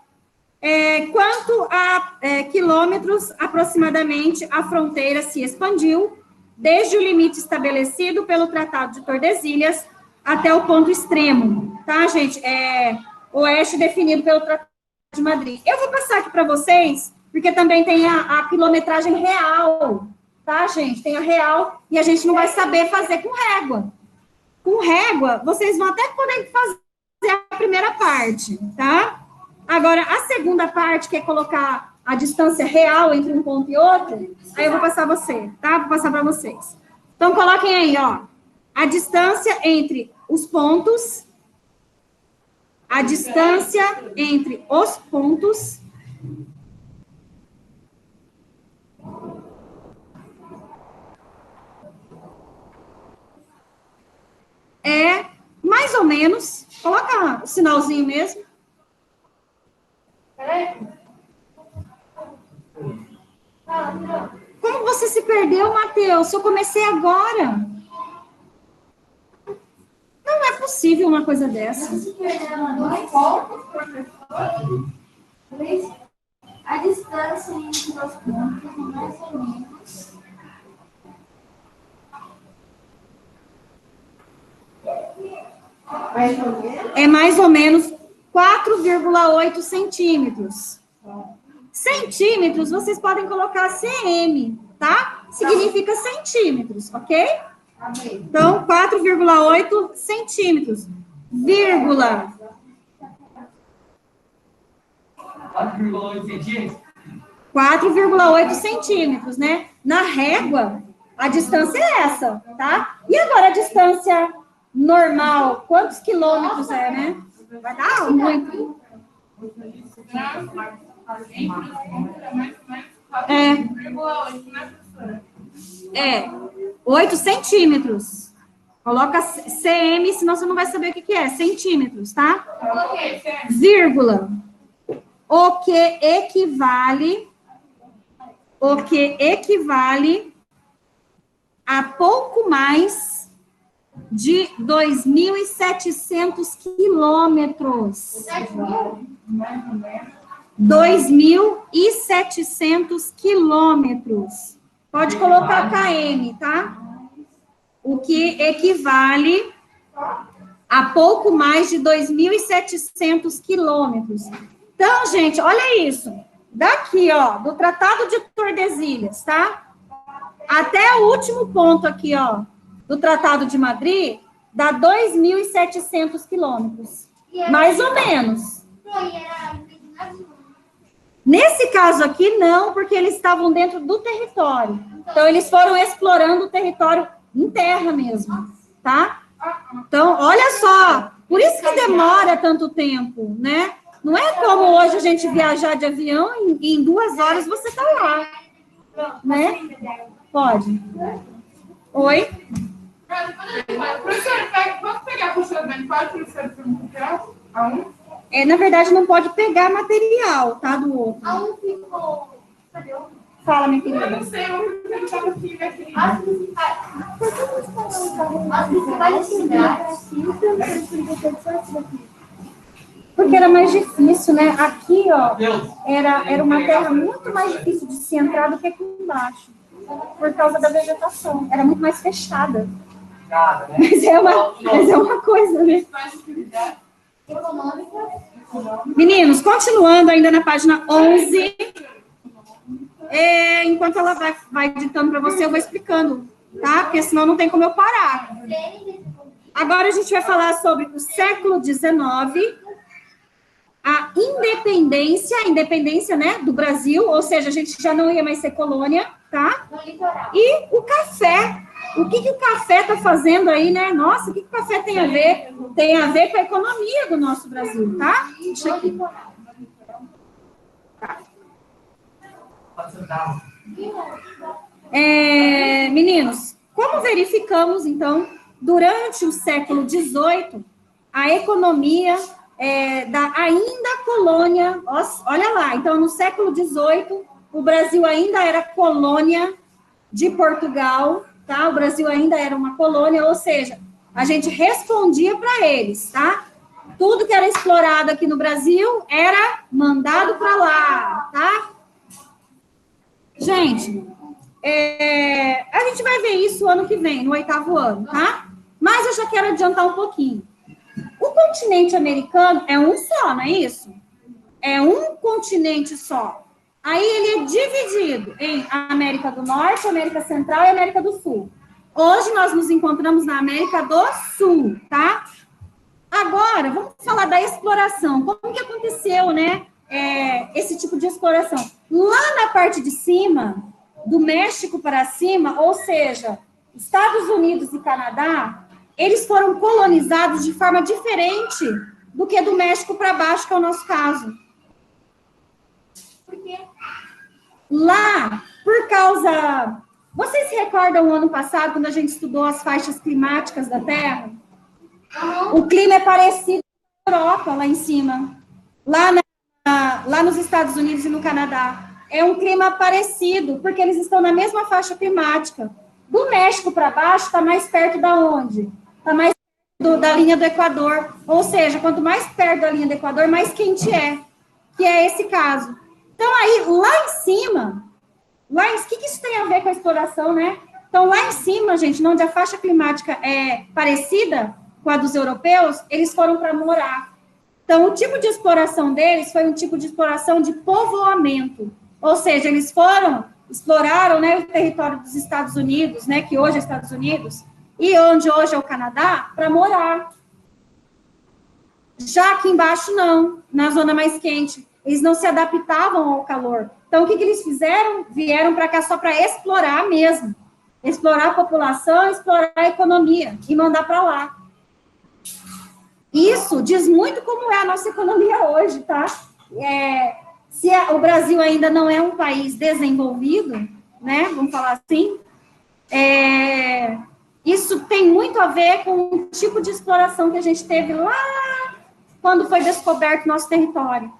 quanto a quilômetros aproximadamente a fronteira se expandiu desde o limite estabelecido pelo Tratado de Tordesilhas até o ponto extremo, tá, gente? Oeste definido pelo Tratado de Madrid. Eu vou passar aqui para vocês, porque também tem a quilometragem real, tá, gente? Tem a real e a gente não vai saber fazer com régua. Com régua, vocês vão até poder fazer a primeira parte, tá? Agora, a segunda parte, que é colocar a distância real entre um ponto e outro, aí eu vou passar você, tá? Vou passar para vocês. Então, coloquem aí, ó, a distância entre os pontos, a distância entre os pontos é mais ou menos, coloca o sinalzinho mesmo. Como você se perdeu, Matheus? Eu comecei agora. Não é possível uma coisa dessa. A distância entre os pontos é mais ou menos. É mais ou menos 4,8 centímetros. Centímetros, vocês podem colocar cm, tá? Significa centímetros, ok? Então, 4,8 centímetros. Vírgula. 4,8 centímetros? 4,8 centímetros, né? Na régua, a distância é essa, tá? E agora a distância normal, quantos quilômetros é, né? Vai dar muito. É 8 centímetros. Coloca cm, senão você não vai saber o que é. Centímetros, tá? Vírgula. O que equivale a pouco mais de 2.700 quilômetros. 2.700 quilômetros. Pode colocar km, tá? O que equivale a pouco mais de 2.700 quilômetros. Então, gente, olha isso. Daqui, ó, do Tratado de Tordesilhas, tá? Até o último ponto aqui, ó, do Tratado de Madrid, dá 2.700 quilômetros. Mais ou menos. Nesse caso aqui, não, porque eles estavam dentro do território. Então, eles foram explorando o território em terra mesmo, tá? Então, olha só, por isso que demora tanto tempo, né? Não é como hoje a gente viajar de avião, em 2 horas você tá lá, né? Pode. Oi? Professor, vamos pegar a professora Dani, pode, professora, para um material? A um? Na verdade, não pode pegar material, tá, do outro. A um ficou. Cadê o? Fala, minha Eu querida. não sei, eu estava aqui, minha querida. As principais cidades. Porque porque era mais difícil, né? Aqui, ó, era uma terra muito mais difícil de se entrar do que aqui embaixo, por causa da vegetação. Era muito mais fechada. Nada, né? Mas é uma coisa, né? Meninos, continuando ainda na página 11, enquanto ela vai ditando para você, eu vou explicando, tá? Porque senão não tem como eu parar. Agora a gente vai falar sobre o século XIX, a independência, né, do Brasil, ou seja, a gente já não ia mais ser colônia, tá? E o café. O que o café está fazendo aí, né? Nossa, o que o café tem a ver? Tem a ver com a economia do nosso Brasil, tá? Deixa aqui. Tá. Meninos, como verificamos, então, durante o século XVIII, a economia da ainda colônia, olha lá, então, no século XVIII, o Brasil ainda era colônia de Portugal, tá? O Brasil ainda era uma colônia, ou seja, a gente respondia para eles, tá? Tudo que era explorado aqui no Brasil era mandado para lá, tá? Gente, a gente vai ver isso ano que vem, no 8º ano, tá? Mas eu já quero adiantar um pouquinho. O continente americano é um só, não é isso? É um continente só. Aí ele é dividido em América do Norte, América Central e América do Sul. Hoje nós nos encontramos na América do Sul, tá? Agora, vamos falar da exploração. Como que aconteceu, né, esse tipo de exploração? Lá na parte de cima, do México para cima, ou seja, Estados Unidos e Canadá, eles foram colonizados de forma diferente do que do México para baixo, que é o nosso caso. Por quê? Lá, por causa... Vocês se recordam o ano passado, quando a gente estudou as faixas climáticas da Terra? O clima é parecido com a Europa, lá em cima. Lá nos Estados Unidos e no Canadá. É um clima parecido, porque eles estão na mesma faixa climática. Do México para baixo, está mais perto da onde? Está mais perto da linha do Equador. Ou seja, quanto mais perto da linha do Equador, mais quente é. Que é esse caso. Então, aí, lá em cima, o que isso tem a ver com a exploração, né? Então, lá em cima, gente, onde a faixa climática é parecida com a dos europeus, eles foram para morar. Então, o tipo de exploração deles foi um tipo de exploração de povoamento. Ou seja, eles exploraram, né, o território dos Estados Unidos, né, que hoje é Estados Unidos, e onde hoje é o Canadá, para morar. Já aqui embaixo, não, na zona mais quente. Eles não se adaptavam ao calor. Então, o que eles fizeram? Vieram para cá só para explorar mesmo. Explorar a população, explorar a economia e mandar para lá. Isso diz muito como é a nossa economia hoje, tá? Se o Brasil ainda não é um país desenvolvido, né? Vamos falar assim. Isso tem muito a ver com o tipo de exploração que a gente teve lá quando foi descoberto nosso território.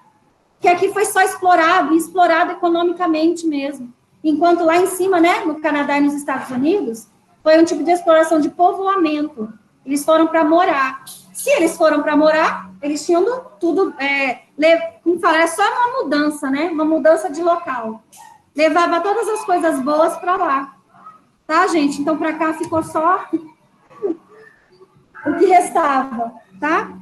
Que aqui foi só explorado, e explorado economicamente mesmo. Enquanto lá em cima, né, no Canadá e nos Estados Unidos, foi um tipo de exploração de povoamento. Eles foram para morar. Se eles foram para morar, eles tinham tudo, como falar, é só uma mudança, né? Uma mudança de local. Levava todas as coisas boas para lá. Tá, gente? Então, para cá ficou só o que restava, tá?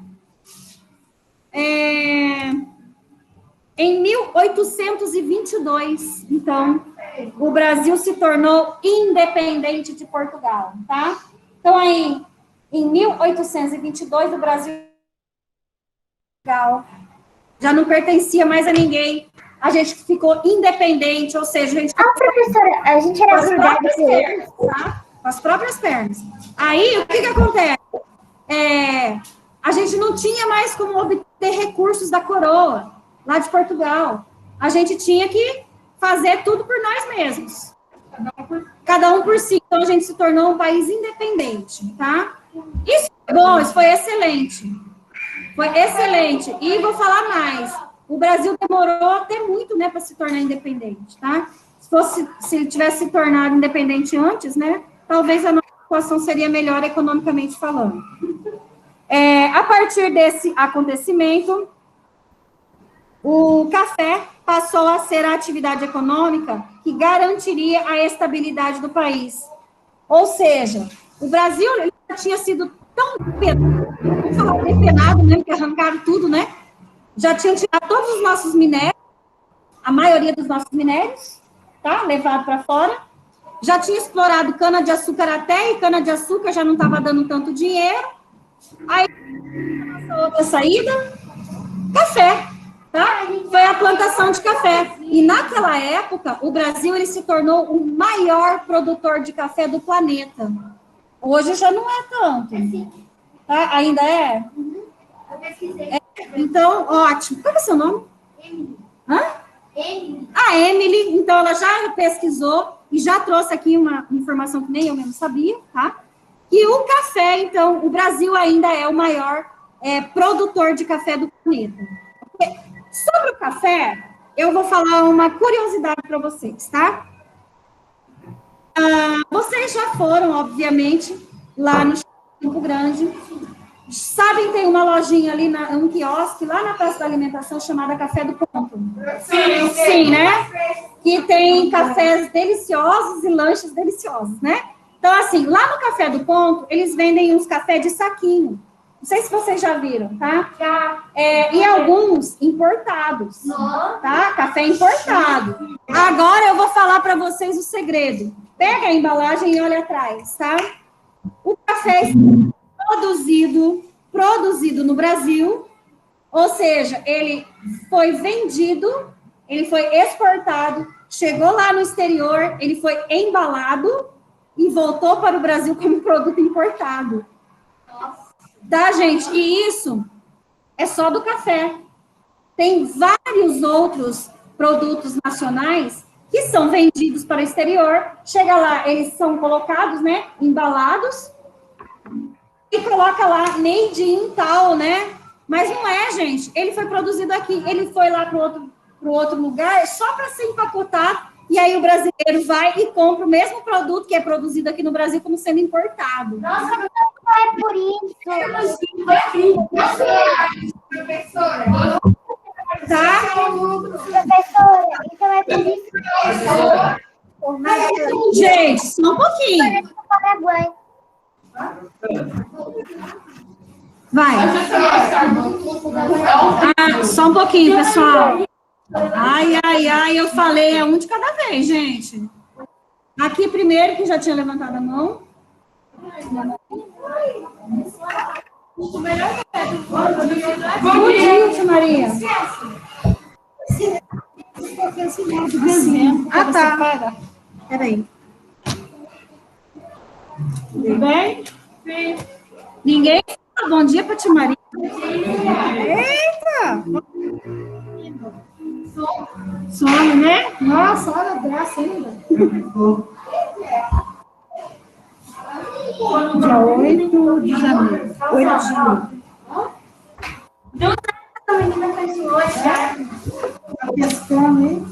Em 1822, então, o Brasil se tornou independente de Portugal, tá? Então, aí, em 1822, o Brasil já não pertencia mais a ninguém. A gente ficou independente, ou seja, a gente... professora, a gente era grudado com eles. Tá? Com as próprias pernas. Aí, o que acontece? A gente não tinha mais como obter recursos da coroa, lá de Portugal. A gente tinha que fazer tudo por nós mesmos. Cada um por si. Então, a gente se tornou um país independente, tá? Isso foi bom, isso foi excelente. Foi excelente. E vou falar mais. O Brasil demorou até muito, né, para se tornar independente, tá? Se tivesse se tornado independente antes, né, talvez a nossa situação seria melhor economicamente falando. A partir desse acontecimento, o café passou a ser a atividade econômica que garantiria a estabilidade do país. Ou seja, o Brasil ele já tinha sido tão depenado, né, que arrancaram tudo, né? Já tinham tirado todos os nossos minérios, a maioria dos nossos minérios, tá? Levado para fora. Já tinha explorado cana-de-açúcar até, e cana-de-açúcar já não estava dando tanto dinheiro. Aí, a outra saída, café, tá? Foi a plantação de café. E naquela época, o Brasil ele se tornou o maior produtor de café do planeta. Hoje já não é tanto. Tá? Ainda é? Eu pesquisei. Então, ótimo. Qual é o seu nome? Emily. Hã? Emily. A Emily, então, ela já pesquisou e já trouxe aqui uma informação que nem eu mesmo sabia, tá? Que o café, então, o Brasil ainda é o maior produtor de café do planeta. Sobre o café, eu vou falar uma curiosidade para vocês, tá? Vocês já foram, obviamente, lá no Campo Grande. Sabem, tem uma lojinha ali, um quiosque lá na Praça da Alimentação chamada Café do Ponto. Sim, né? Que tem cafés deliciosos e lanches deliciosos, né? Então, assim, lá no Café do Ponto, eles vendem uns cafés de saquinho. Não sei se vocês já viram, tá? Já. E alguns importados, tá? Café importado. Agora eu vou falar para vocês o segredo. Pega a embalagem e olha atrás, tá? O café produzido no Brasil, ou seja, ele foi vendido, ele foi exportado, chegou lá no exterior, ele foi embalado e voltou para o Brasil como produto importado. Tá, gente? E isso é só do café. Tem vários outros produtos nacionais que são vendidos para o exterior. Chega lá, eles são colocados, né, embalados, e coloca lá made in tal, né? Mas não é, gente. Ele foi produzido aqui. Ele foi lá para o outro lugar só para ser empacotado. E aí o brasileiro vai e compra o mesmo produto que é produzido aqui no Brasil como sendo importado. Nossa, não é por isso. Professora. Tá? Professora, então é por isso. Gente, só um pouquinho. Do Paraguai. Vai. Só um pouquinho, pessoal. Ai, eu falei, é um de cada vez, gente. Aqui primeiro, que já tinha levantado a mão. Bom dia, tia Maria. Ah, tá. Peraí. Tudo bem? Sim. Ninguém? Bom dia para tia Maria. Eita! Some, né? Nossa, olha a graça ainda. Dia 8 de janeiro. 8 de janeiro. A menina fez hoje, já. Tá pescando, hein?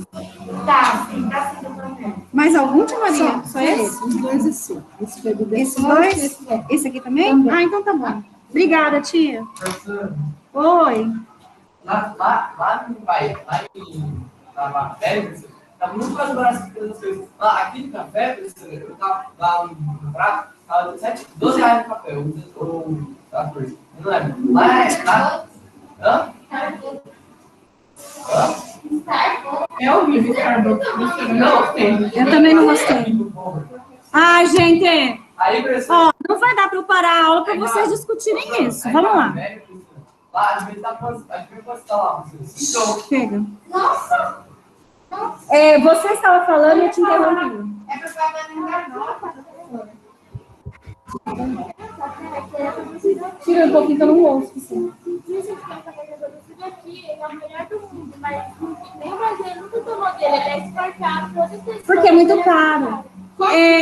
Tá sendo problema. Mais algum, tia Maria? Só esse? Os dois assim. Esse foi do Esses dois? Esse aqui também? Ah, então tá bom. Obrigada, tia. Professor, Oi. lá no país, lá em Café, tá muito mais barato que as coisas. Lá, aqui no café, professor, eu tava lá no prato, tava 12 reais no café, ou 14. Eu não lembro. Lá é. Hã? É horrível, Starbucks. Eu não gostei. Eu também não gostei. Ai, gente. Aí, professor. Ó, não vai dar para eu parar a aula para vocês discutirem isso. Vamos lá. Lá, às vezes pode estar lá, professor. Então, Chega. Nossa! Você estava falando e eu te interrompi. É pra falar da minha nota, professora. Tira um pouquinho que eu não ouço. Assim. Aqui é o melhor do mundo, mas nem o Brasil nunca tomou dele, ele é exportado para outras pessoas. Porque é muito caro.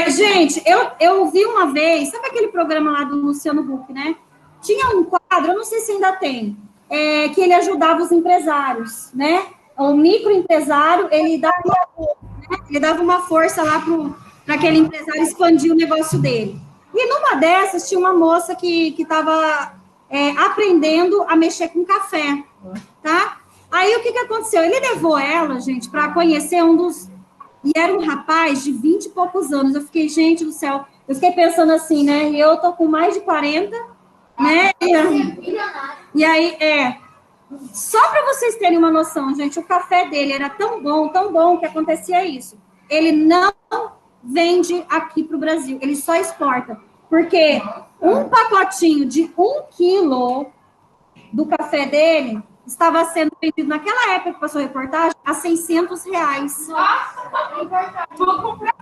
Gente, eu vi uma vez, sabe aquele programa lá do Luciano Huck, né? Tinha um quadro, eu não sei se ainda tem, que ele ajudava os empresários, né? O microempresário, ele dava uma força lá para aquele empresário expandir o negócio dele. E numa dessas, tinha uma moça que estava aprendendo a mexer com café, tá? Aí, o que aconteceu? Ele levou ela, gente, para conhecer um dos... E era um rapaz de 20 e poucos anos. Eu fiquei, gente do céu, eu fiquei pensando assim, né? E eu tô com mais de 40, né? E aí, só para vocês terem uma noção, gente, o café dele era tão bom, que acontecia isso. Ele não vende aqui para o Brasil, ele só exporta. Porque um pacotinho de 1 quilo do café dele estava sendo vendido naquela época que passou a reportagem a R$600. Vou comprar.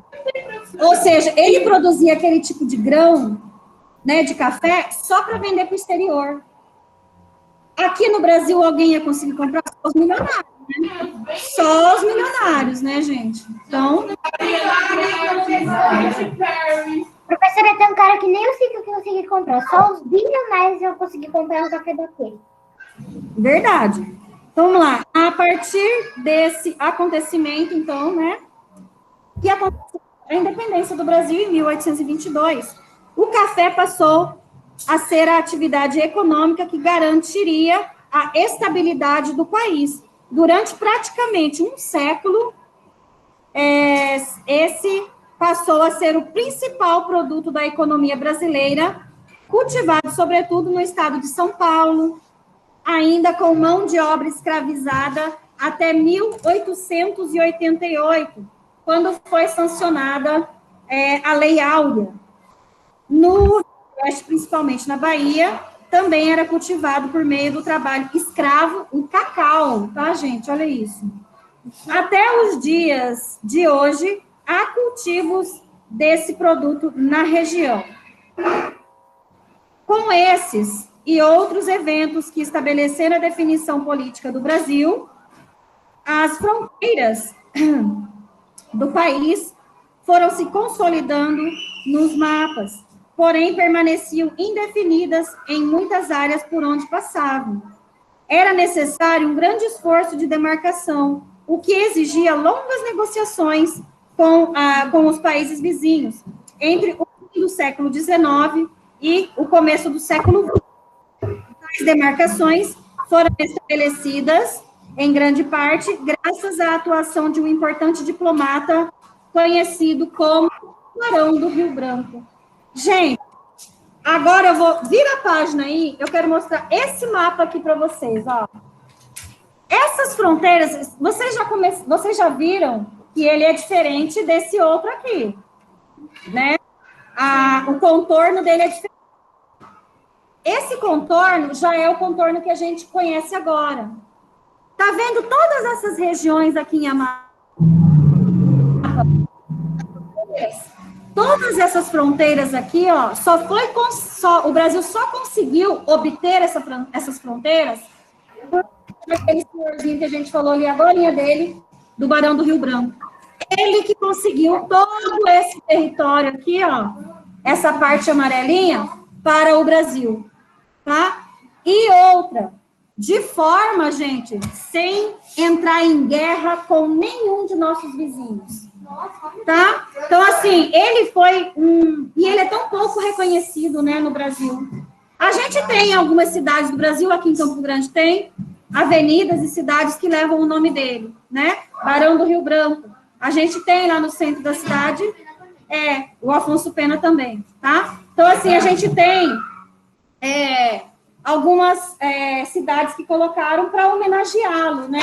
Ou seja, ele produzia aquele tipo de grão, né, de café, só para vender para o exterior. Aqui no Brasil, alguém ia conseguir comprar? Só os milionários, né? Só os milionários, né, gente? Então... Professora, tem um cara que nem eu sei que eu consegui comprar. Só os bilionários eu consegui comprar um café daquele. Verdade. Então, vamos lá. A partir desse acontecimento, então, né, que aconteceu a independência do Brasil em 1822, o café passou a ser a atividade econômica que garantiria a estabilidade do país. Durante praticamente um século, esse passou a ser o principal produto da economia brasileira, cultivado, sobretudo, no estado de São Paulo, ainda com mão de obra escravizada até 1888, quando foi sancionada a Lei Áurea. No Oeste, principalmente na Bahia, também era cultivado por meio do trabalho escravo o cacau, tá, gente? Olha isso. Até os dias de hoje, há cultivos desse produto na região. Com esses e outros eventos que estabeleceram a definição política do Brasil, as fronteiras do país foram se consolidando nos mapas, porém permaneciam indefinidas em muitas áreas por onde passavam. Era necessário um grande esforço de demarcação, o que exigia longas negociações com os países vizinhos, entre o fim do século XIX e o começo do século XX. As demarcações foram estabelecidas, em grande parte, graças à atuação de um importante diplomata conhecido como Barão do Rio Branco. Gente, agora eu vou... Vira a página aí, eu quero mostrar esse mapa aqui para vocês, ó. Essas fronteiras, vocês já viram que ele é diferente desse outro aqui, né? O contorno dele é diferente. Esse contorno já é o contorno que a gente conhece agora. Tá vendo todas essas regiões aqui em Amapá? Todas essas fronteiras aqui, ó, o Brasil só conseguiu obter essas fronteiras por aquele senhorzinho que a gente falou ali agora dele, do Barão do Rio Branco. Ele que conseguiu todo esse território aqui, ó, essa parte amarelinha, para o Brasil, tá? E outra, de forma, gente, sem entrar em guerra com nenhum de nossos vizinhos, tá? Então, assim, ele foi e ele é tão pouco reconhecido, né, no Brasil. A gente tem algumas cidades do Brasil, aqui em Campo Grande tem avenidas e cidades que levam o nome dele, né? Barão do Rio Branco. A gente tem lá no centro da cidade, o Afonso Pena também, tá? Então, assim, a gente tem algumas cidades que colocaram para homenageá-lo, né?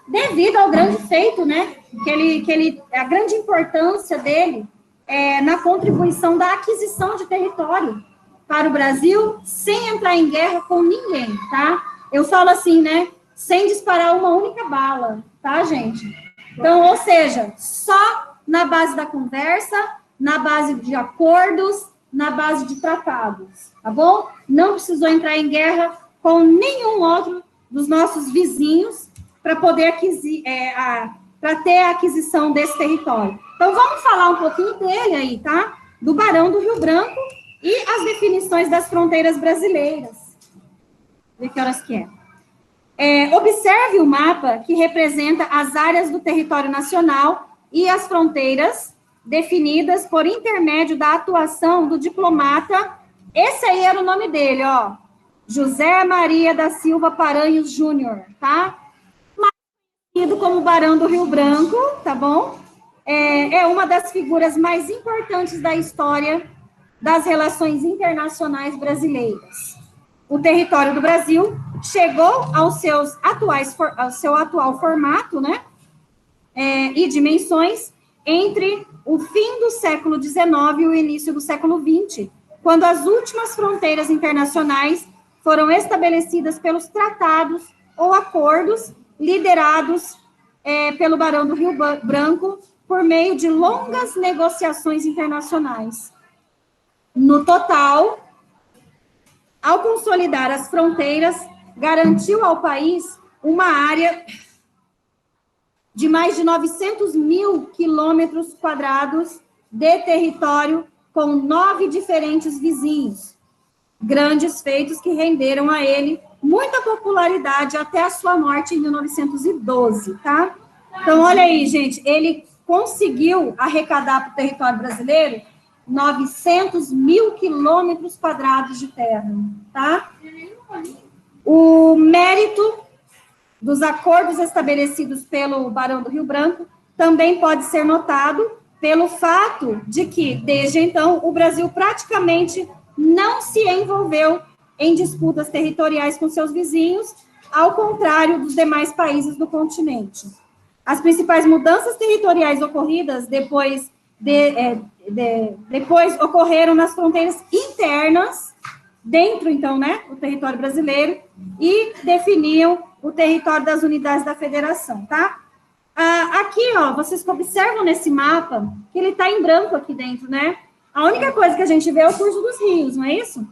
Devido ao grande feito, né? A grande importância dele na contribuição da aquisição de território para o Brasil, sem entrar em guerra com ninguém, tá? Eu falo assim, né? Sem disparar uma única bala, tá, gente? Então, ou seja, só na base da conversa, na base de acordos, na base de tratados, tá bom? Não precisou entrar em guerra com nenhum outro dos nossos vizinhos para poder para ter a aquisição desse território. Então, vamos falar um pouquinho dele aí, tá? Do Barão do Rio Branco e as definições das fronteiras brasileiras. Ver que horas que é. Observe o mapa que representa as áreas do território nacional e as fronteiras definidas por intermédio da atuação do diplomata. Esse aí era o nome dele, ó. José Maria da Silva Paranhos Júnior, tá? como Barão do Rio Branco, tá bom? É uma das figuras mais importantes da história das relações internacionais brasileiras. O território do Brasil chegou ao seu atual formato, né? E dimensões entre o fim do século XIX e o início do século XX, quando as últimas fronteiras internacionais foram estabelecidas pelos tratados ou acordos liderados pelo Barão do Rio Branco por meio de longas negociações internacionais. No total, ao consolidar as fronteiras, garantiu ao país uma área de mais de 900 mil quilômetros quadrados de território com 9 diferentes vizinhos. Grandes feitos que renderam a ele muita popularidade até a sua morte em 1912, tá? Então, olha aí, gente, ele conseguiu arrecadar para o território brasileiro 900 mil quilômetros quadrados de terra, tá? O mérito dos acordos estabelecidos pelo Barão do Rio Branco também pode ser notado pelo fato de que, desde então, o Brasil praticamente não se envolveu em disputas territoriais com seus vizinhos, ao contrário dos demais países do continente. As principais mudanças territoriais ocorridas depois ocorreram nas fronteiras internas, dentro, então, né, do território brasileiro, e definiam o território das unidades da federação, tá? Aqui, ó, vocês observam nesse mapa que ele tá em branco aqui dentro, né? A única coisa que a gente vê é o curso dos rios, não é isso?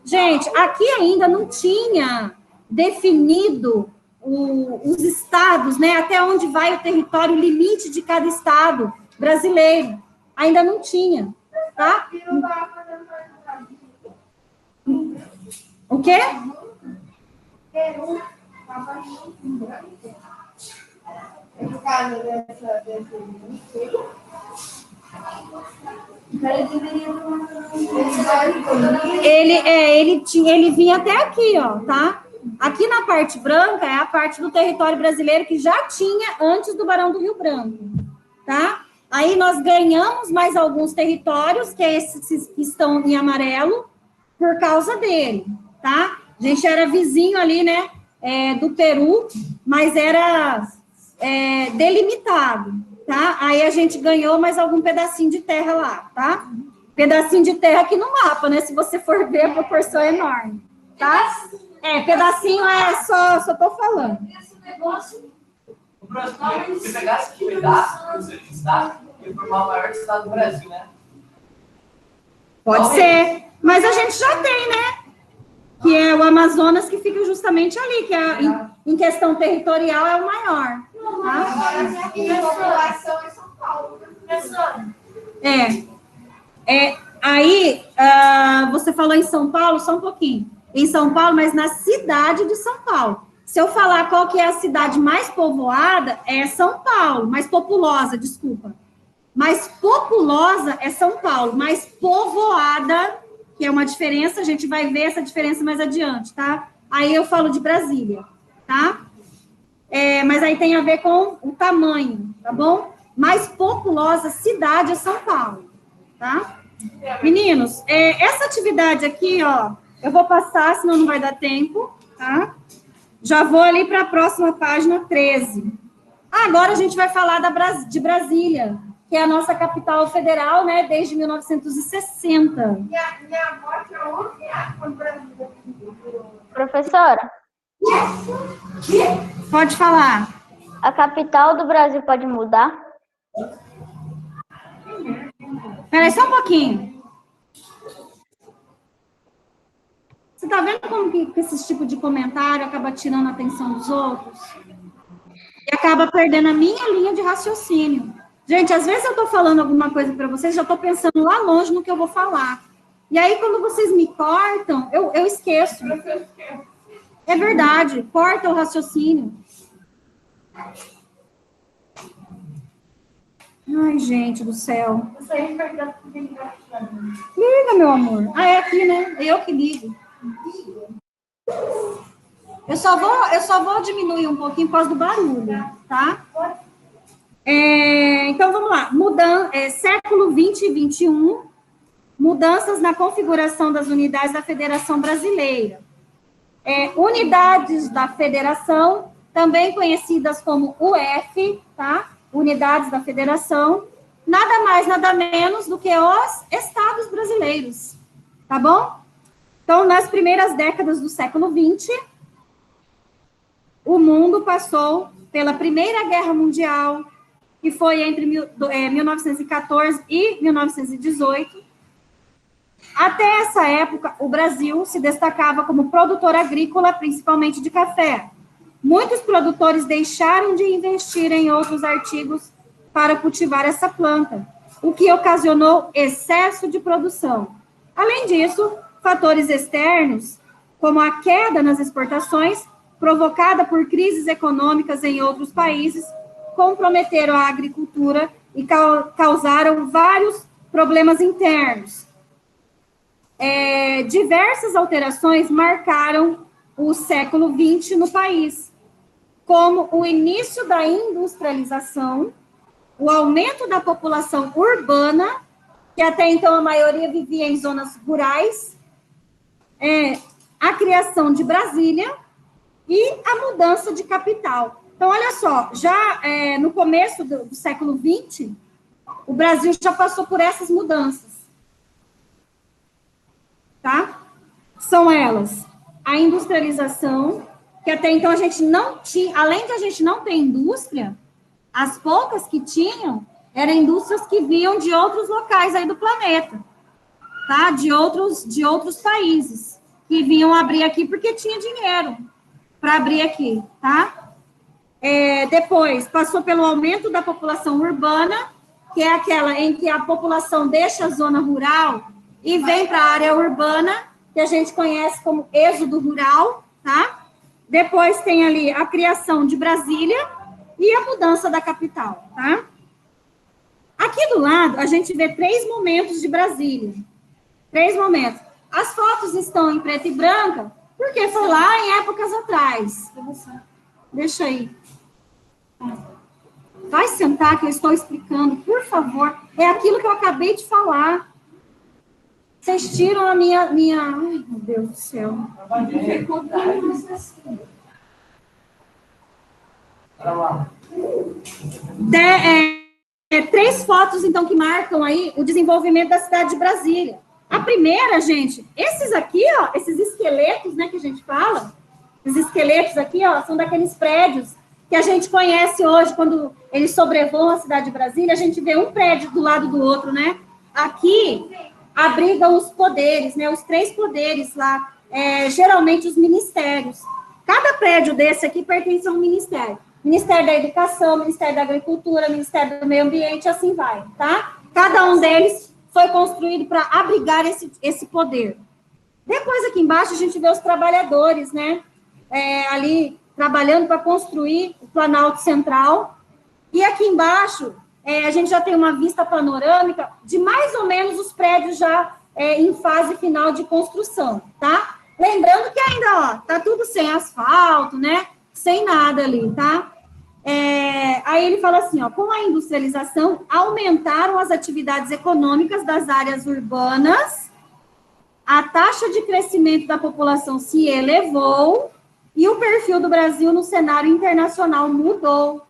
Gente, aqui ainda não tinha definido os estados, né? Até onde vai o território, o limite de cada estado brasileiro. Ainda não tinha, tá? O quê? Ele vinha até aqui, ó, tá? Aqui na parte branca é a parte do território brasileiro que já tinha antes do Barão do Rio Branco, tá? Aí nós ganhamos mais alguns territórios, que é esses que estão em amarelo, por causa dele, tá? A gente era vizinho ali, né, do Peru, mas era delimitado, tá? Aí a gente ganhou mais algum pedacinho de terra lá, tá? Pedacinho de terra aqui no mapa, né? Se você for ver, a proporção é enorme, tá? Pedacinho só tô falando. Esse negócio, o próximo, se pegasse aqui pedaço, ia formar o maior estado do Brasil, né? Pode ser, mas a gente já tem, né? Que é o Amazonas, que fica justamente ali, que em questão territorial é o maior. Tá? Aí, você falou em São Paulo, só um pouquinho. Em São Paulo, mas na cidade de São Paulo. Se eu falar qual que é a cidade mais povoada, é São Paulo, mais populosa, desculpa. Mais populosa é São Paulo, mais povoada, que é uma diferença, a gente vai ver essa diferença mais adiante, tá? Aí eu falo de Brasília, tá? Mas aí tem a ver com o tamanho, tá bom? Mais populosa cidade é São Paulo, tá? Meninos, essa atividade aqui, ó, eu vou passar, senão não vai dar tempo, tá? Já vou ali para a próxima página 13. Agora a gente vai falar de Brasília, que é a nossa capital federal, né, desde 1960. Minha avó tinha 11 anos quando Brasília. Professora, Pode falar. a capital do Brasil pode mudar? Peraí, só um pouquinho. Você tá vendo como que esse tipo de comentário acaba tirando a atenção dos outros? E acaba perdendo a minha linha de raciocínio. Gente, às vezes eu tô falando alguma coisa para vocês, já tô pensando lá longe no que eu vou falar. E aí, quando vocês me cortam, eu esqueço. É verdade, corta o raciocínio. Ai, gente do céu. Liga, meu amor. É aqui, né? Eu que ligo. Eu só vou diminuir um pouquinho por causa do barulho, tá? tá? Então, vamos lá. Século 20 e 21, mudanças na configuração das unidades da Federação Brasileira. Unidades da Federação, também conhecidas como UF, tá? Unidades da Federação, nada mais, nada menos do que os estados brasileiros, tá bom? Então, nas primeiras décadas do século XX, o mundo passou pela Primeira Guerra Mundial, que foi entre 1914 e 1918. Até essa época, o Brasil se destacava como produtor agrícola, principalmente de café. Muitos produtores deixaram de investir em outros artigos para cultivar essa planta, o que ocasionou excesso de produção. Além disso, fatores externos, como a queda nas exportações, provocada por crises econômicas em outros países, comprometeram a agricultura e causaram vários problemas internos. Diversas alterações marcaram o século XX no país, como o início da industrialização, o aumento da população urbana, que até então a maioria vivia em zonas rurais, a criação de Brasília e a mudança de capital. Então, olha só, já no começo do século XX, o Brasil já passou por essas mudanças. Tá? São elas a industrialização, que até então a gente não tinha, além de a gente não ter indústria, as poucas que tinham eram indústrias que vinham de outros locais aí do planeta, tá? De outros países, que vinham abrir aqui porque tinha dinheiro para abrir aqui, tá? Depois, passou pelo aumento da população urbana, que é aquela em que a população deixa a zona rural e vem para a área urbana, que a gente conhece como êxodo rural, tá? Depois tem ali a criação de Brasília e a mudança da capital, tá? Aqui do lado, a gente vê 3 momentos de Brasília. 3 momentos. As fotos estão em preto e branca, porque foi lá em épocas atrás. Deixa aí. Vai sentar que eu estou explicando, por favor. É aquilo que eu acabei de falar. Vocês tiram a minha... Ai, meu Deus do céu. Três fotos, então, que marcam aí o desenvolvimento da cidade de Brasília. A primeira, gente, esses aqui, ó, esses esqueletos, né, que a gente fala, esses esqueletos aqui, ó, são daqueles prédios que a gente conhece hoje, quando eles sobrevoam a cidade de Brasília, a gente vê um prédio do lado do outro, né? Aqui abrigam os poderes, né? Os 3 poderes lá, geralmente os ministérios. Cada prédio desse aqui pertence a um ministério. Ministério da Educação, Ministério da Agricultura, Ministério do Meio Ambiente, assim vai, tá? Cada um deles foi construído para abrigar esse poder. Depois, aqui embaixo, a gente vê os trabalhadores, né? Ali, trabalhando para construir o Planalto Central. E aqui embaixo, a gente já tem uma vista panorâmica de mais ou menos os prédios já em fase final de construção, tá? Lembrando que ainda, ó, tá tudo sem asfalto, né? Sem nada ali, tá? Aí ele fala assim, ó, com a industrialização, aumentaram as atividades econômicas das áreas urbanas, a taxa de crescimento da população se elevou e o perfil do Brasil no cenário internacional mudou.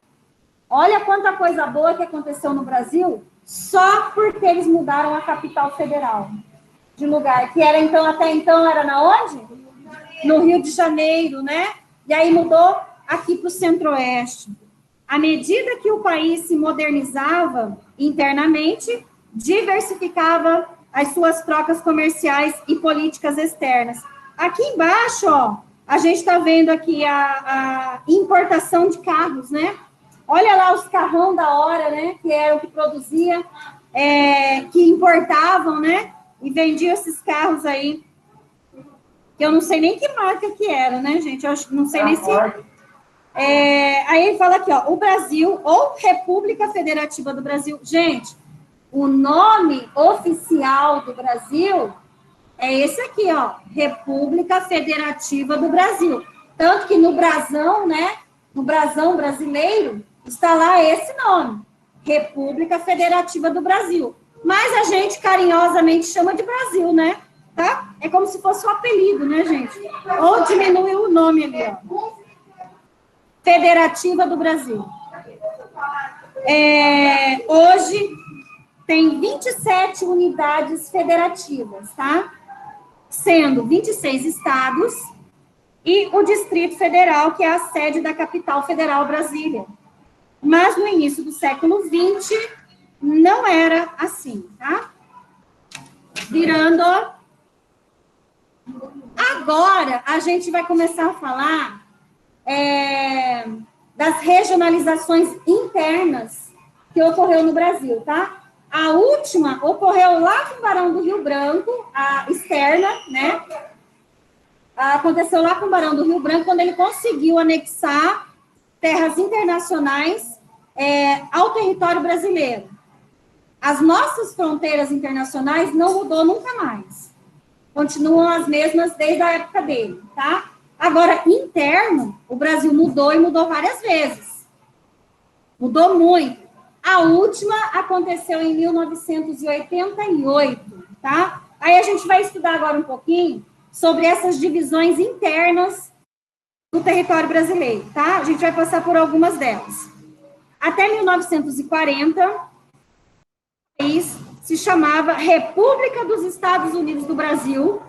Olha quanta coisa boa que aconteceu no Brasil só porque eles mudaram a capital federal de lugar, que era então, até então, era na onde? No Rio de Janeiro, né? E aí mudou aqui para o Centro-Oeste. À medida que o país se modernizava internamente, diversificava as suas trocas comerciais e políticas externas. Aqui embaixo, ó, a gente está vendo aqui a importação de carros, né? Olha lá os carrão da hora, né? Que era o que produzia, que importavam, né? E vendiam esses carros aí, que eu não sei nem que marca que era, né, gente? Eu não sei nem se... Aí ele fala aqui, ó, o Brasil, ou República Federativa do Brasil. Gente, o nome oficial do Brasil é esse aqui, ó, República Federativa do Brasil. Tanto que no brasão, né, no brasão brasileiro, Está lá esse nome, República Federativa do Brasil. Mas a gente carinhosamente chama de Brasil, né? Tá? É como se fosse um apelido, né, gente? Ou diminui o nome ali, ó. Federativa do Brasil. Hoje tem 27 unidades federativas, tá? Sendo 26 estados e o Distrito Federal, que é a sede da capital federal, Brasília. Mas no início do século XX, não era assim, tá? Virando. Agora, a gente vai começar a falar das regionalizações internas que ocorreu no Brasil, tá? A última ocorreu lá com o Barão do Rio Branco, a externa, né? Aconteceu lá com o Barão do Rio Branco, quando ele conseguiu anexar terras internacionais ao território brasileiro. As nossas fronteiras internacionais não mudou nunca mais. Continuam as mesmas desde a época dele, tá? Agora, interno, o Brasil mudou e mudou várias vezes. Mudou muito. A última aconteceu em 1988, tá? Aí a gente vai estudar agora um pouquinho sobre essas divisões internas do território brasileiro, tá? A gente vai passar por algumas delas. Até 1940, o país se chamava República dos Estados Unidos do Brasil.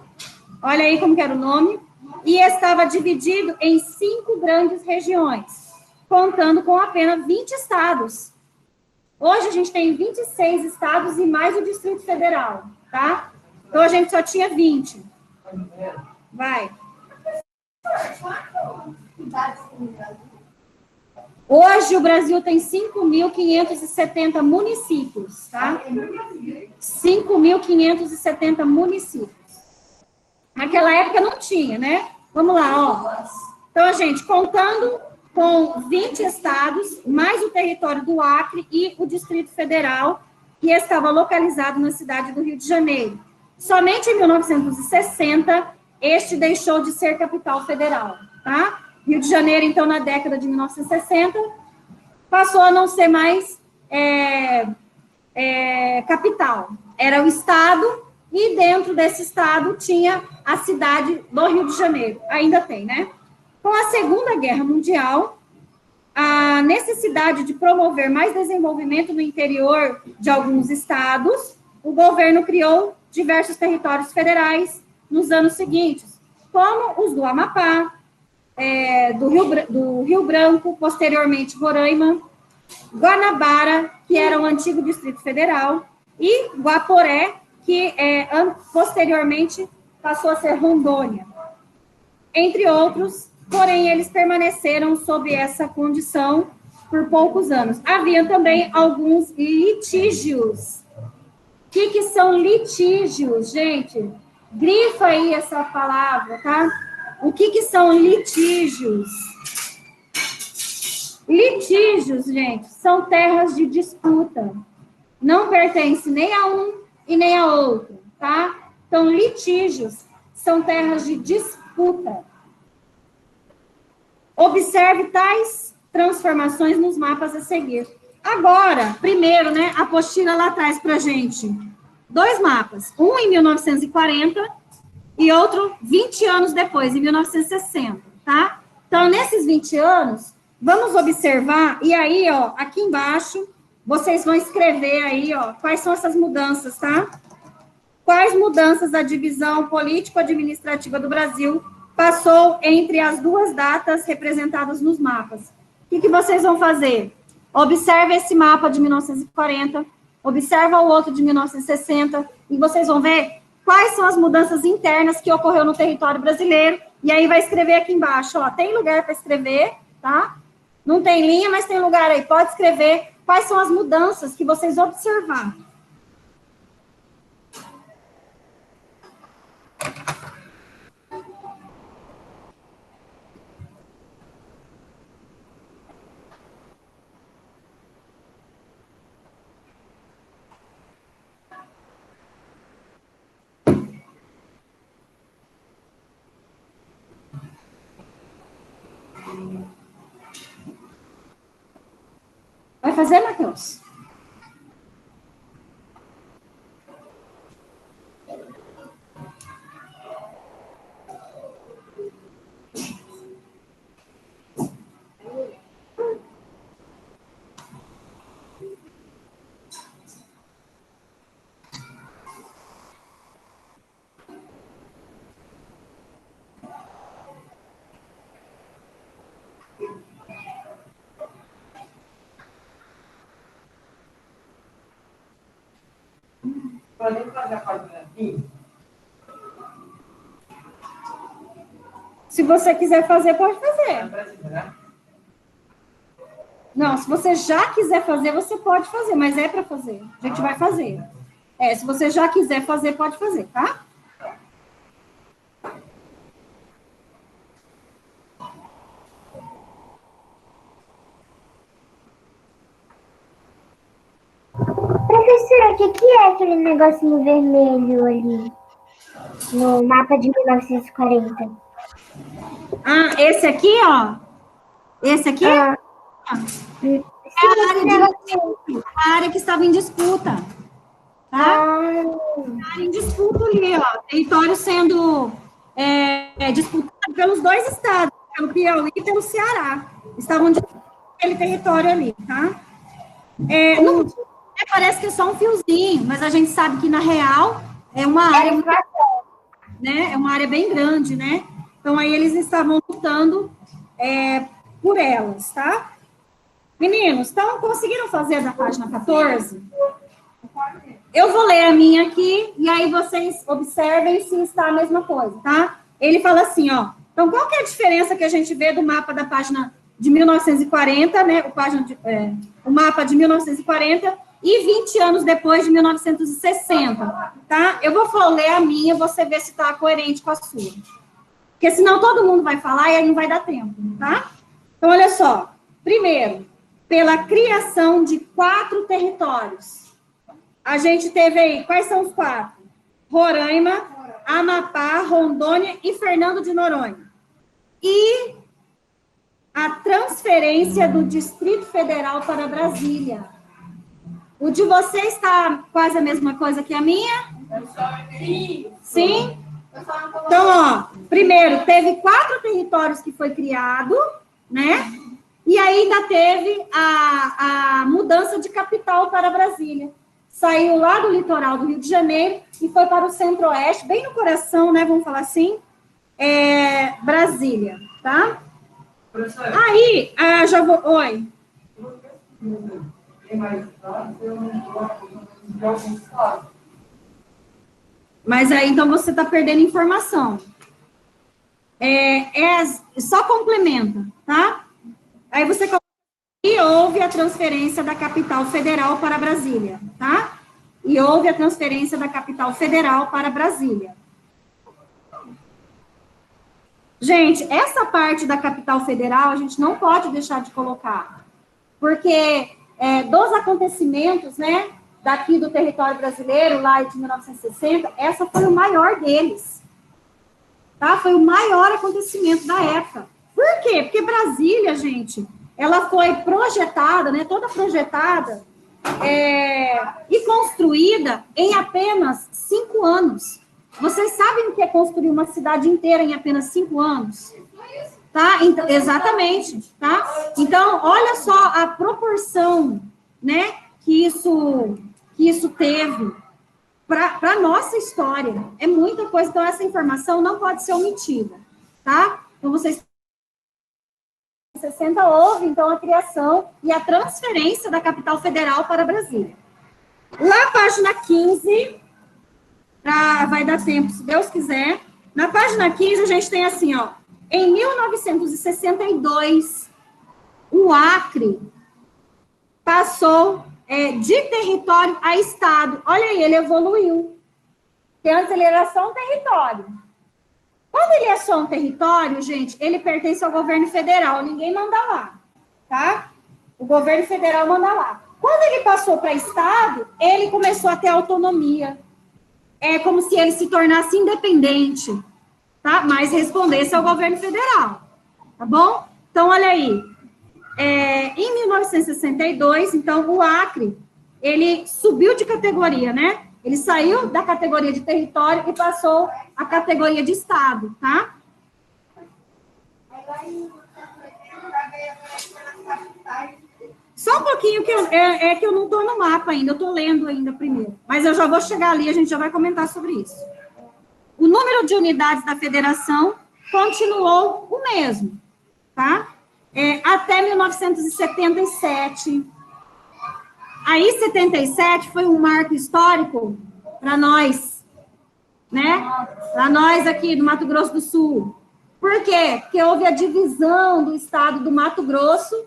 Olha aí como que era o nome. E estava dividido em 5 grandes regiões, contando com apenas 20 estados. Hoje a gente tem 26 estados e mais o Distrito Federal, tá? Então a gente só tinha 20. Vai. Hoje o Brasil tem 5.570 municípios, tá? 5.570 municípios. Naquela época não tinha, né? Vamos lá, ó. Então, gente, contando com 20 estados, mais o território do Acre e o Distrito Federal, que estava localizado na cidade do Rio de Janeiro. Somente em 1960, este deixou de ser capital federal, tá? Rio de Janeiro, então, na década de 1960, passou a não ser mais capital. Era o estado, e dentro desse estado tinha a cidade do Rio de Janeiro. Ainda tem, né? Com a Segunda Guerra Mundial, a necessidade de promover mais desenvolvimento no interior de alguns estados, o governo criou diversos territórios federais nos anos seguintes, como os do Amapá, do Rio Branco, posteriormente Roraima, Guanabara, que era o antigo Distrito Federal, e Guaporé, que posteriormente passou a ser Rondônia, entre outros, porém eles permaneceram sob essa condição por poucos anos. Havia também alguns litígios. O que são litígios, gente? Grifa aí essa palavra, tá? O que são litígios? Litígios, gente, são terras de disputa. Não pertence nem a um e nem a outro, tá? Então, litígios são terras de disputa. Observe tais transformações nos mapas a seguir. Agora, primeiro, né, a apostila lá traz pra gente 2 mapas. Um em 1940 e outro 20 anos depois, em 1960, tá? Então, nesses 20 anos, vamos observar, e aí, ó, aqui embaixo, vocês vão escrever aí, ó, quais são essas mudanças, tá? Quais mudanças a divisão político-administrativa do Brasil passou entre as 2 datas representadas nos mapas? O que vocês vão fazer? Observe esse mapa de 1940, observa o outro de 1960, e vocês vão ver quais são as mudanças internas que ocorreu no território brasileiro, e aí vai escrever aqui embaixo, ó, tem lugar para escrever, tá? Não tem linha, mas tem lugar aí, pode escrever quais são as mudanças que vocês observaram. fazer, Matheus? Podemos fazer a página 15? Se você quiser fazer, pode fazer. Não precisa, né? Não, se você já quiser fazer, você pode fazer, mas é para fazer. A gente vai fazer. Se você já quiser fazer, pode fazer, tá? Professora, o que é aquele negocinho vermelho ali no mapa de 1940? Ah, esse aqui, ó. Esse aqui é a área que estava em disputa. Tá? A área em disputa ali, ó. Território sendo disputado pelos dois estados, pelo Piauí e pelo Ceará. Estavam disputando aquele território ali, tá? Parece que é só um fiozinho, mas a gente sabe que, na real, é uma área, né? É uma área bem grande, né? Então, aí eles estavam lutando por elas, tá? Meninos, então, conseguiram fazer da página 14? Eu vou ler a minha aqui, e aí vocês observem se está a mesma coisa, tá? Ele fala assim, ó. Então, qual que é a diferença que a gente vê do mapa da página de 1940, né? O mapa de 1940 e 20 anos depois de 1960, tá? Eu vou ler a minha, você vê se está coerente com a sua. Porque senão todo mundo vai falar e aí não vai dar tempo, tá? Então, olha só. Primeiro, pela criação de 4 territórios. A gente teve aí, quais são os 4? Roraima, Amapá, Rondônia e Fernando de Noronha. E a transferência do Distrito Federal para Brasília. O de vocês está quase a mesma coisa que a minha? Sim? Então, ó, primeiro, teve 4 territórios que foi criado, né? E aí ainda teve a mudança de capital para Brasília. Saiu lá do litoral do Rio de Janeiro e foi para o centro-oeste, bem no coração, né? Vamos falar assim, Brasília, tá? Aí, já vou... Oi. Mas aí, então, você está perdendo informação. Só complementa, tá? Aí você coloca e houve a transferência da capital federal para Brasília, tá? E houve a transferência da capital federal para Brasília. Gente, essa parte da capital federal a gente não pode deixar de colocar, porque dos acontecimentos, né, daqui do território brasileiro, lá de 1960, essa foi o maior deles, tá? Foi o maior acontecimento da época. Por quê? Porque Brasília, gente, ela foi projetada, né, toda projetada e construída em apenas 5 anos. Vocês sabem o que é construir uma cidade inteira em apenas 5 anos? Tá? Então, exatamente, tá? Então, olha só a proporção, né, que isso teve para a nossa história. É muita coisa, então essa informação não pode ser omitida, tá? Então, vocês 60 houve, então, a criação e a transferência da capital federal para Brasília. Lá, página 15, vai dar tempo, se Deus quiser. Na página 15, a gente tem assim, ó, em 1962, o Acre passou de território a estado. Olha aí, ele evoluiu. Porque antes ele era só um território. Quando ele é só um território, gente, ele pertence ao governo federal, ninguém manda lá, tá? O governo federal manda lá. Quando ele passou para estado, ele começou a ter autonomia. É como se ele se tornasse independente, tá? Mas respondesse ao governo federal, tá bom? Então, olha aí. Em 1962, então, o Acre, ele subiu de categoria, né? Ele saiu da categoria de território e passou à categoria de estado, tá? Só um pouquinho, que eu não estou no mapa ainda, eu estou lendo ainda primeiro. Mas eu já vou chegar ali, a gente já vai comentar sobre isso. O número de unidades da federação continuou o mesmo, tá? Até 1977. Aí, 77 foi um marco histórico para nós, né? Para nós aqui do Mato Grosso do Sul. Por quê? Porque houve a divisão do estado do Mato Grosso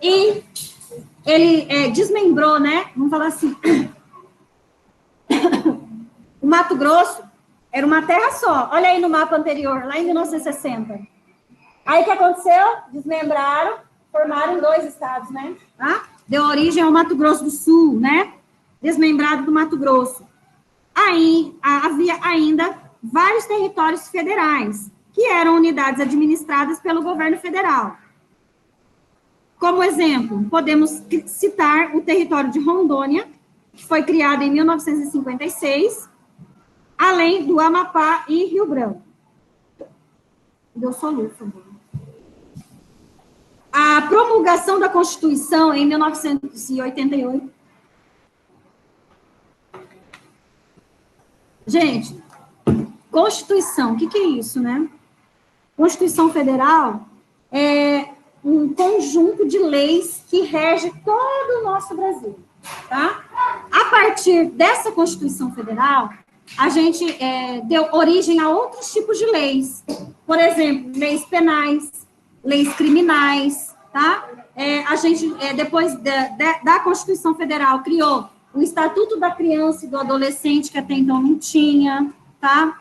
e ele desmembrou, né? Vamos falar assim. O Mato Grosso era uma terra só. Olha aí no mapa anterior, lá em 1960. Aí o que aconteceu? Desmembraram, formaram 2 estados, né? Tá? Deu origem ao Mato Grosso do Sul, né? Desmembrado do Mato Grosso. Aí havia ainda vários territórios federais, que eram unidades administradas pelo governo federal. Como exemplo, podemos citar o território de Rondônia, que foi criado em 1956, além do Amapá e Rio Branco. Deu soluço, por favor. A promulgação da Constituição em 1988. Gente, Constituição, o que é isso, né? Constituição Federal é um conjunto de leis que rege todo o nosso Brasil, tá? A partir dessa Constituição Federal, a gente deu origem a outros tipos de leis. Por exemplo, leis penais, leis criminais, tá? A gente, depois da Constituição Federal, criou o Estatuto da Criança e do Adolescente, que até então não tinha, tá?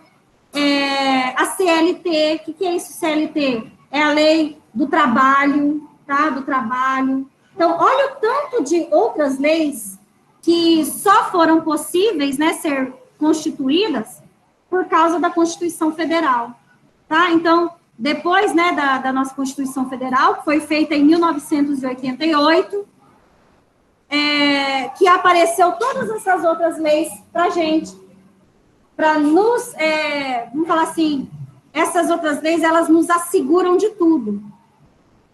A CLT, o que é isso, CLT? É a lei do trabalho, tá? Do trabalho. Então, olha o tanto de outras leis que só foram possíveis, né, ser constituídas por causa da Constituição Federal, tá? Então, depois, né, da nossa Constituição Federal, que foi feita em 1988, que apareceu todas essas outras leis para a gente, para nos, vamos falar assim, essas outras leis, elas nos asseguram de tudo,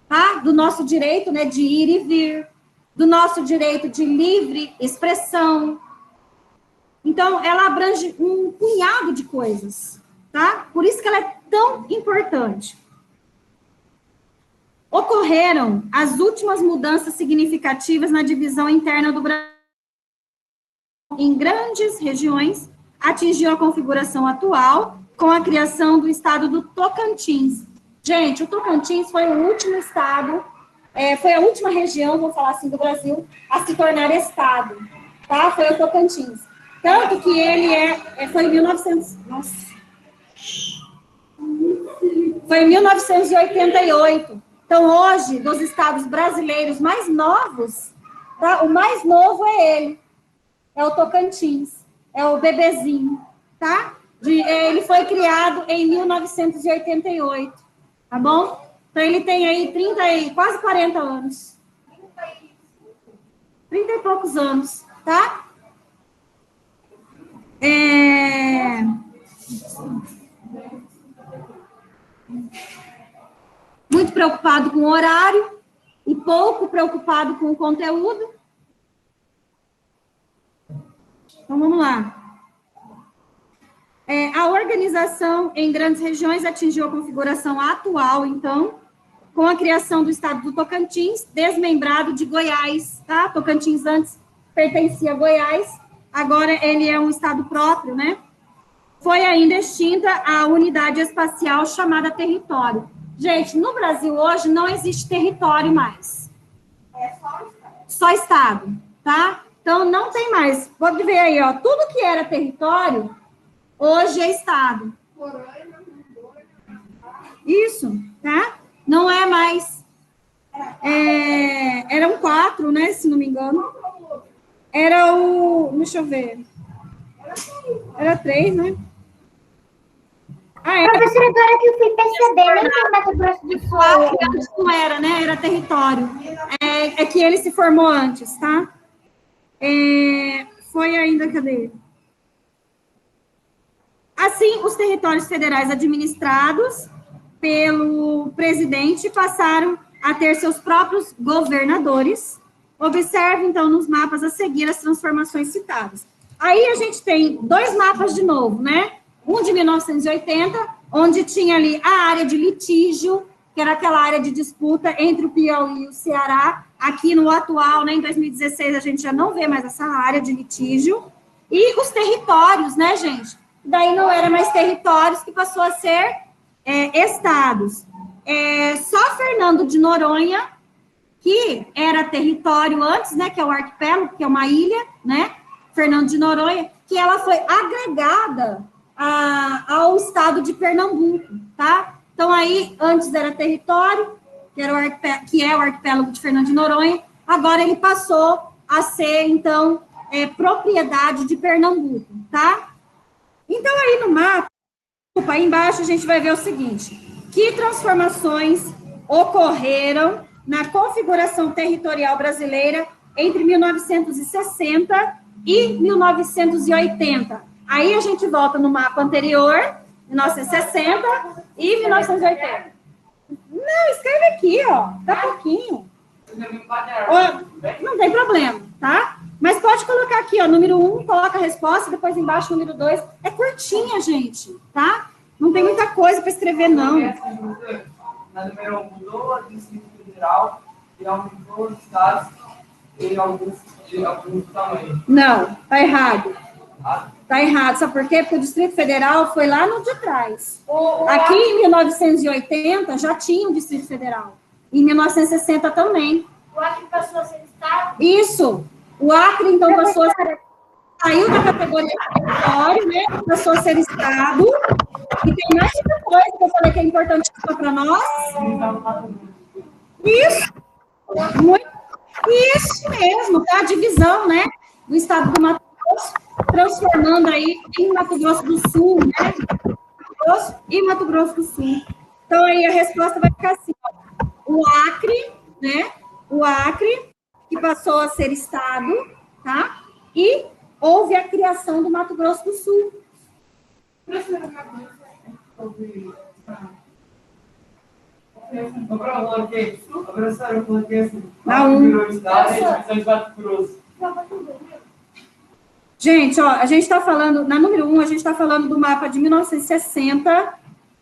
tá? Do nosso direito, né, de ir e vir, do nosso direito de livre expressão. Então, ela abrange um punhado de coisas, tá? Por isso que ela é tão importante. Ocorreram as últimas mudanças significativas na divisão interna do Brasil. Em grandes regiões, atingiu a configuração atual com a criação do estado do Tocantins. Gente, o Tocantins foi o último estado, foi a última região, vou falar assim, do Brasil, a se tornar estado, tá? Foi o Tocantins. Tanto que ele foi em 1900, nossa. Foi em 1988. Então, hoje, dos estados brasileiros mais novos, tá? O mais novo é ele. É o Tocantins. É o bebezinho, tá? Ele foi criado em 1988, tá bom? Então, ele tem aí 30 quase 40 anos. 30 e poucos anos, tá? Muito preocupado com o horário e pouco preocupado com o conteúdo. Então, vamos lá. A organização em grandes regiões atingiu a configuração atual, então, com a criação do estado do Tocantins, desmembrado de Goiás, tá? Tocantins antes pertencia a Goiás, agora ele é um estado próprio, né? Foi ainda extinta a unidade espacial chamada território. Gente, no Brasil hoje não existe território mais. É só estado, tá? Então, não tem mais. Pode ver aí, ó, tudo que era território, hoje é estado. Isso, tá? Não é mais. Eram 4, né, se não me engano. Era deixa eu ver. Era 3, né? Professora, agora que eu fui perceber, nem tem Mato Grosso do Sul. Antes não era, né? Era território. É que ele se formou antes, tá? Foi ainda, cadê? Assim, os territórios federais administrados pelo presidente passaram a ter seus próprios governadores. Observe, então, nos mapas a seguir as transformações citadas. Aí a gente tem dois mapas de novo, né? Um de 1980, onde tinha ali a área de litígio, que era aquela área de disputa entre o Piauí e o Ceará. Aqui no atual, né, em 2016, a gente já não vê mais essa área de litígio. E os territórios, né, gente? Daí não era mais territórios, que passou a ser estados. Só Fernando de Noronha, que era território antes, né, que é o arquipélago, que é uma ilha, né, Fernando de Noronha, que ela foi agregada ao estado de Pernambuco, tá? Então, aí, antes era território, que é o arquipélago de Fernando de Noronha, agora ele passou a ser, então, propriedade de Pernambuco, tá? Então, aí no mapa, aí embaixo, a gente vai ver o seguinte: que transformações ocorreram na configuração territorial brasileira entre 1960 e 1980. Aí a gente volta no mapa anterior, 1960 e 1980. Não, escreve aqui, ó, tá pouquinho. Não tem problema, tá? Mas pode colocar aqui, ó, número 1, coloca a resposta, depois embaixo, número 2. É curtinha, gente, tá? Não tem muita coisa para escrever, não. Na número 1 mudou a Distrito Federal e aumentou os estados em alguns tamanhos. Não, tá errado. Tá errado, sabe por quê? Porque o Distrito Federal foi lá no de trás. Aqui em 1980 já tinha o Distrito Federal. Em 1960 também. O Acre passou a ser estado? Isso. O Acre, então, saiu da categoria de território, né? Passou a ser estado. E tem mais uma coisa que eu falei que é importante para nós. Isso. Isso mesmo, tá? A divisão, né? Do estado do Mato Grosso, transformando aí em Mato Grosso do Sul, né? Mato Grosso e Mato Grosso do Sul. Então, aí a resposta vai ficar assim, ó. O Acre, né? O Acre, que passou a ser estado, tá? E houve a criação do Mato Grosso do Sul. Professor, eu coloquei assim. Gente, ó, a gente está falando, na número 1, a gente está falando do mapa de 1960,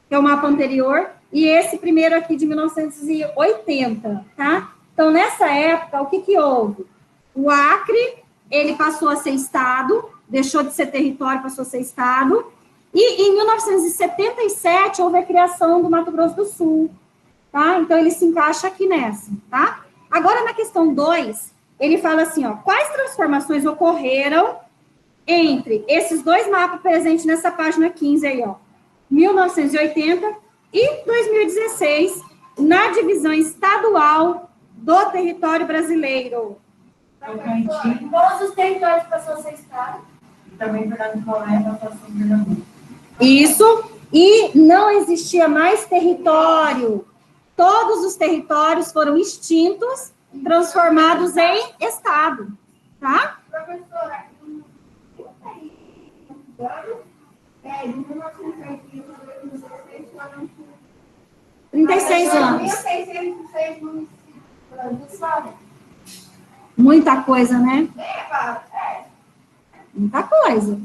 que é o mapa anterior, e esse primeiro aqui de 1980, tá? Então, nessa época, o que houve? O Acre, ele passou a ser estado, deixou de ser território, passou a ser estado, e em 1977 houve a criação do Mato Grosso do Sul, tá? Então, ele se encaixa aqui nessa, tá? Agora, na questão 2, ele fala assim, ó, quais transformações ocorreram entre esses dois mapas presentes nessa página 15 aí, ó, 1980 e 2016, na divisão estadual do território brasileiro. Todos os territórios passou a ser estado. E também Fernando de Noronha passou a ser Pernambuco. Isso, e não existia mais território. Todos os territórios foram extintos, transformados em estado, tá? Professora, de 1980 a 2016 foram 36 anos. 1.606 municípios do estado. Muita coisa, né? Muita coisa.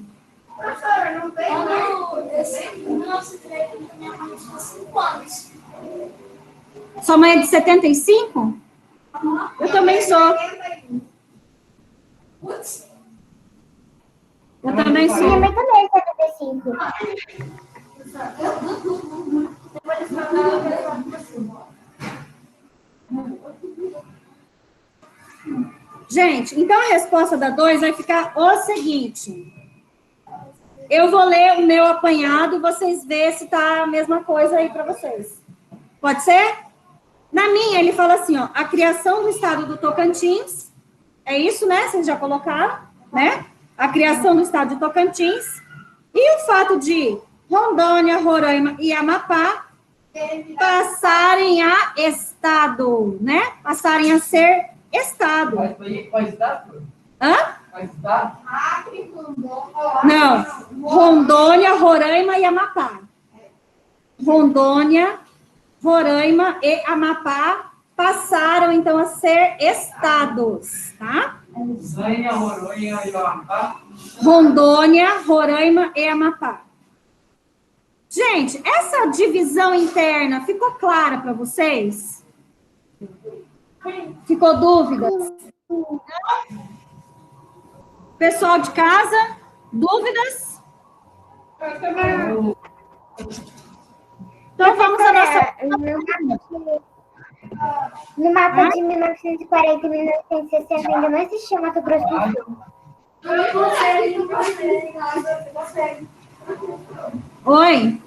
Professora, não tem mais. Em 1980, minha mãe tinha 5 anos. Sua mãe é de 75? Eu também sou. Putz. Eu também Minha sou. mãe também é 75. Depois eles falaram que você. Gente, então a resposta da 2 vai ficar o seguinte. Eu vou ler o meu apanhado e vocês vê se tá a mesma coisa aí para vocês. Pode ser? Na minha, ele fala assim, ó, a criação do estado do Tocantins, é isso, né? Vocês já colocaram, né? A criação do estado de Tocantins e o fato de Rondônia, Roraima e Amapá passarem a estado, né? Passarem a ser estado. Qual estado? Hã? Qual estado? Não. Rondônia, Roraima e Amapá. Rondônia, Roraima e Amapá passaram, então, a ser estados, tá? Rondônia, Roraima e Amapá. Rondônia, Roraima e Amapá. Gente, essa divisão interna ficou clara para vocês? Ficou dúvidas? Pessoal de casa, dúvidas? Então vamos à nossa... No mapa de 1940 e 1960 ainda não existia Mato Grosso do Sul. Não consegue. Oi?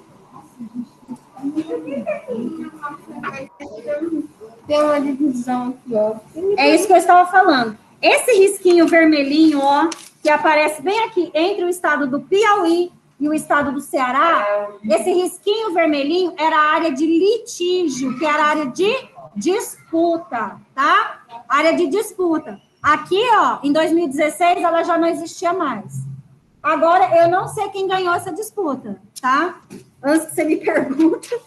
Tem uma divisão aqui, ó. É isso que eu estava falando. Esse risquinho vermelhinho, ó, que aparece bem aqui entre o estado do Piauí e o estado do Ceará, esse risquinho vermelhinho era a área de litígio, que era a área de disputa, tá? Área de disputa. Aqui, ó, em 2016, ela já não existia mais. Agora, eu não sei quem ganhou essa disputa, tá? Antes que você me pergunte.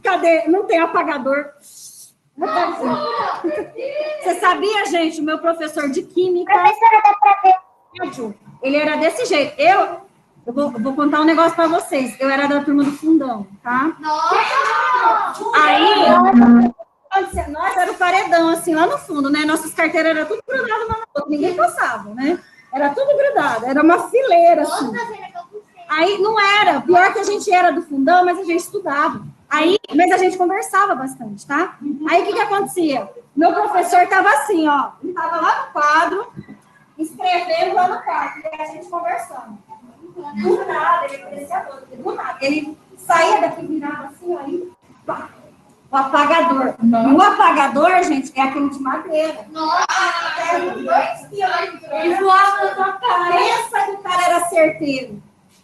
Cadê? Não tem apagador. Você sabia, gente, o meu professor de química... Professora, dá para ver. Ele era desse jeito. Eu vou contar um negócio para vocês. Eu era da turma do fundão, tá? Aí... Nós era o paredão, assim, lá no fundo, né? Nossas carteiras eram tudo grudadas uma na outra, ninguém passava, né? Era tudo grudado, era uma fileira, assim. Aí, não era, pior que a gente era do fundão, mas a gente estudava. Aí, mas a gente conversava bastante, tá? Aí, o que acontecia? Meu professor tava assim, ó, ele tava lá no quadro, escrevendo lá no quadro, e a gente conversando. Do nada, ele parecia doido, do nada. Ele saía daqui, virava assim, ó, e pá. O apagador. O apagador, gente, é aquele de madeira. Nossa! Ele voava na tua cara. Pensa que o cara era certeiro.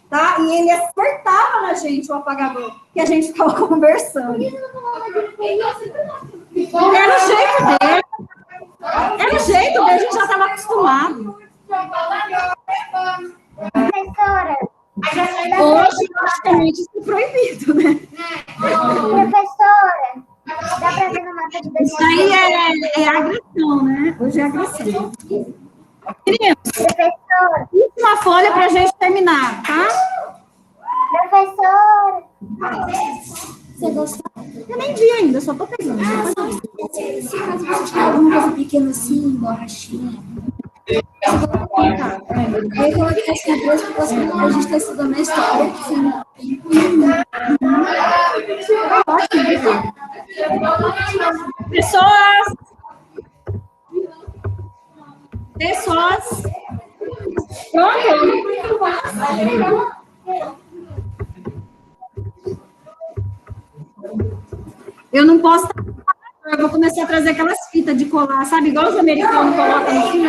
Tá? E ele acertava na gente o apagador. Que a gente ficava conversando. Era o jeito dele. Era o jeito dele, a gente já estava acostumado. Professora, Hoje, praticamente, isso é proibido, né? professora, dá para ver no mapa de 2016? Isso aí é agressão, né? Hoje é agressão. Queridos, Professora, última folha para a gente terminar, tá? professora, Você gostou? Eu nem vi ainda, só tô pegando. Se caso você tiver alguma coisa pequena assim, borrachinha, eu coloquei essa duas porque a gente está estudando a história que foi Pessoas. Pronto? Eu não posso. Eu vou começar a trazer aquelas fitas de colar, sabe? Igual os americanos colocam no filme.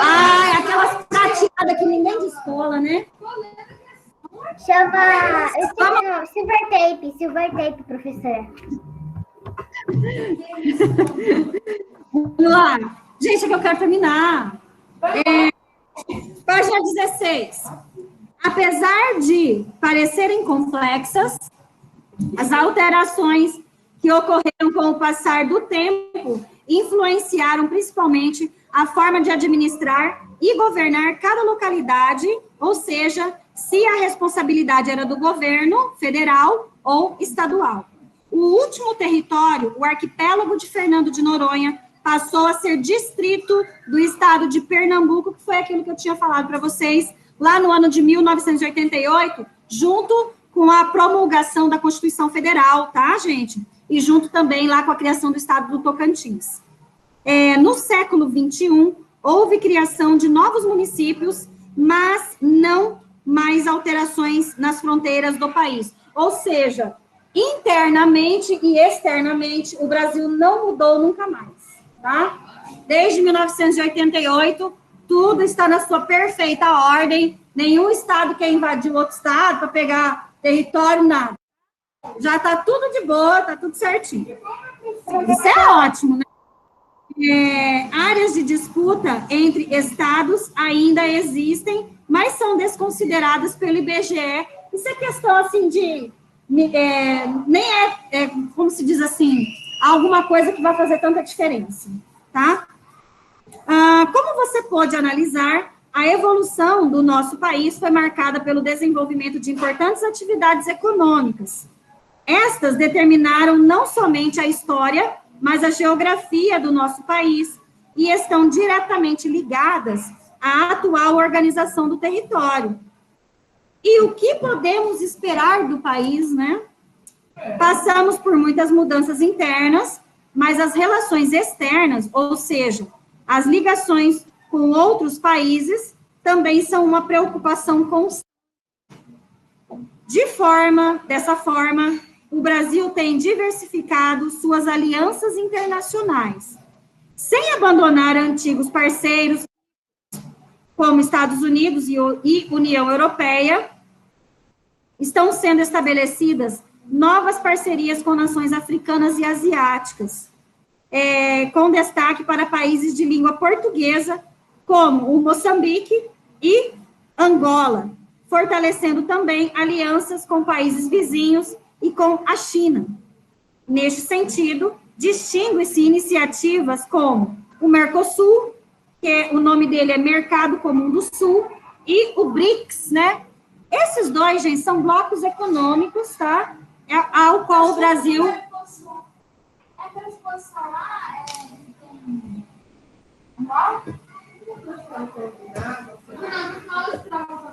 Ai, aquelas prateadas que ninguém descola, né? chama, eu esqueci o nome, silver tape, professora. Vamos lá. Gente, é que eu quero terminar. Página 16. Apesar de parecerem complexas, as alterações que ocorreram com o passar do tempo influenciaram principalmente a forma de administrar e governar cada localidade, ou seja, se a responsabilidade era do governo federal ou estadual. O último território, o arquipélago de Fernando de Noronha, passou a ser distrito do estado de Pernambuco, que foi aquilo que eu tinha falado para vocês lá no ano de 1988, junto com a promulgação da Constituição Federal, tá, gente? E junto também lá com a criação do estado do Tocantins. No século XXI, houve criação de novos municípios, mas não mais alterações nas fronteiras do país. Ou seja, internamente e externamente, o Brasil não mudou nunca mais, tá? Desde 1988, tudo está na sua perfeita ordem, nenhum estado quer invadir o outro estado para pegar território, nada. Já está tudo de boa, está tudo certinho. Isso é ótimo, né? Áreas de disputa entre estados ainda existem, mas são desconsideradas pelo IBGE. Isso é questão, assim, de... nem como se diz assim, alguma coisa que vai fazer tanta diferença, tá? Como você pode analisar, a evolução do nosso país foi marcada pelo desenvolvimento de importantes atividades econômicas. Estas determinaram não somente a história, mas a geografia do nosso país e estão diretamente ligadas à atual organização do território. E o que podemos esperar do país, né? Passamos por muitas mudanças internas, mas as relações externas, ou seja, as ligações com outros países, também são uma preocupação constante. Dessa forma, o Brasil tem diversificado suas alianças internacionais, sem abandonar antigos parceiros, como Estados Unidos e União Europeia. Estão sendo estabelecidas novas parcerias com nações africanas e asiáticas, com destaque para países de língua portuguesa, como o Moçambique e Angola, fortalecendo também alianças com países vizinhos e com a China. Neste sentido, distingue-se iniciativas como o Mercosul, que o nome dele é Mercado Comum do Sul, e o BRICS, né? Esses dois, gente, são blocos econômicos, tá? Ao qual o Brasil... Aquela exposição lá,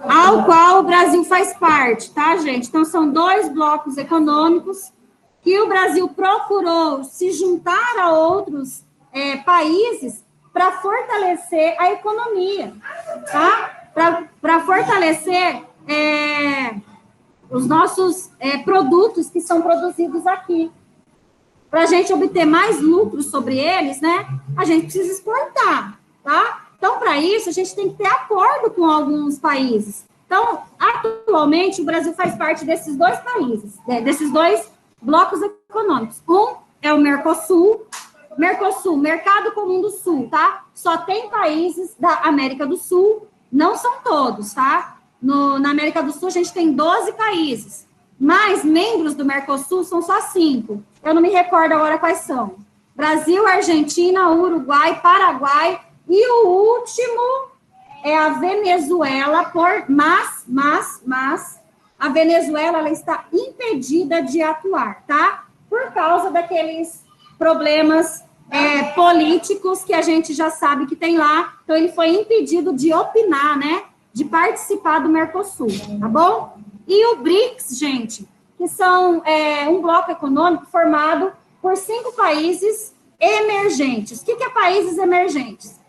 ao qual o Brasil faz parte, tá, gente? Então, são dois blocos econômicos que o Brasil procurou se juntar a outros países para fortalecer a economia, tá? Para fortalecer os nossos produtos que são produzidos aqui. Para a gente obter mais lucros sobre eles, né? A gente precisa exportar, tá? Então, para isso, a gente tem que ter acordo com alguns países. Então, atualmente, o Brasil faz parte desses dois países, desses dois blocos econômicos. Um é o Mercosul, Mercado Comum do Sul, tá? Só tem países da América do Sul, não são todos, tá? Na América do Sul, a gente tem 12 países, mas membros do Mercosul são só 5. Eu não me recordo agora quais são. Brasil, Argentina, Uruguai, Paraguai, e o último é a Venezuela, mas a Venezuela ela está impedida de atuar, tá? Por causa daqueles problemas políticos que a gente já sabe que tem lá. Então, ele foi impedido de opinar, né? De participar do Mercosul, tá bom? E o BRICS, gente, que são um bloco econômico formado por 5 países emergentes. O que é países emergentes?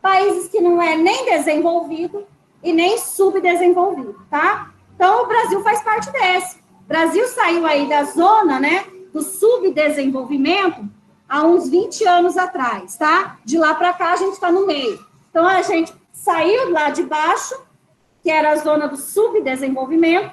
Países que não é nem desenvolvido e nem subdesenvolvido, tá? Então, o Brasil faz parte desse. O Brasil saiu aí da zona, né, do subdesenvolvimento há uns 20 anos atrás, tá? De lá para cá, a gente está no meio. Então, a gente saiu lá de baixo, que era a zona do subdesenvolvimento,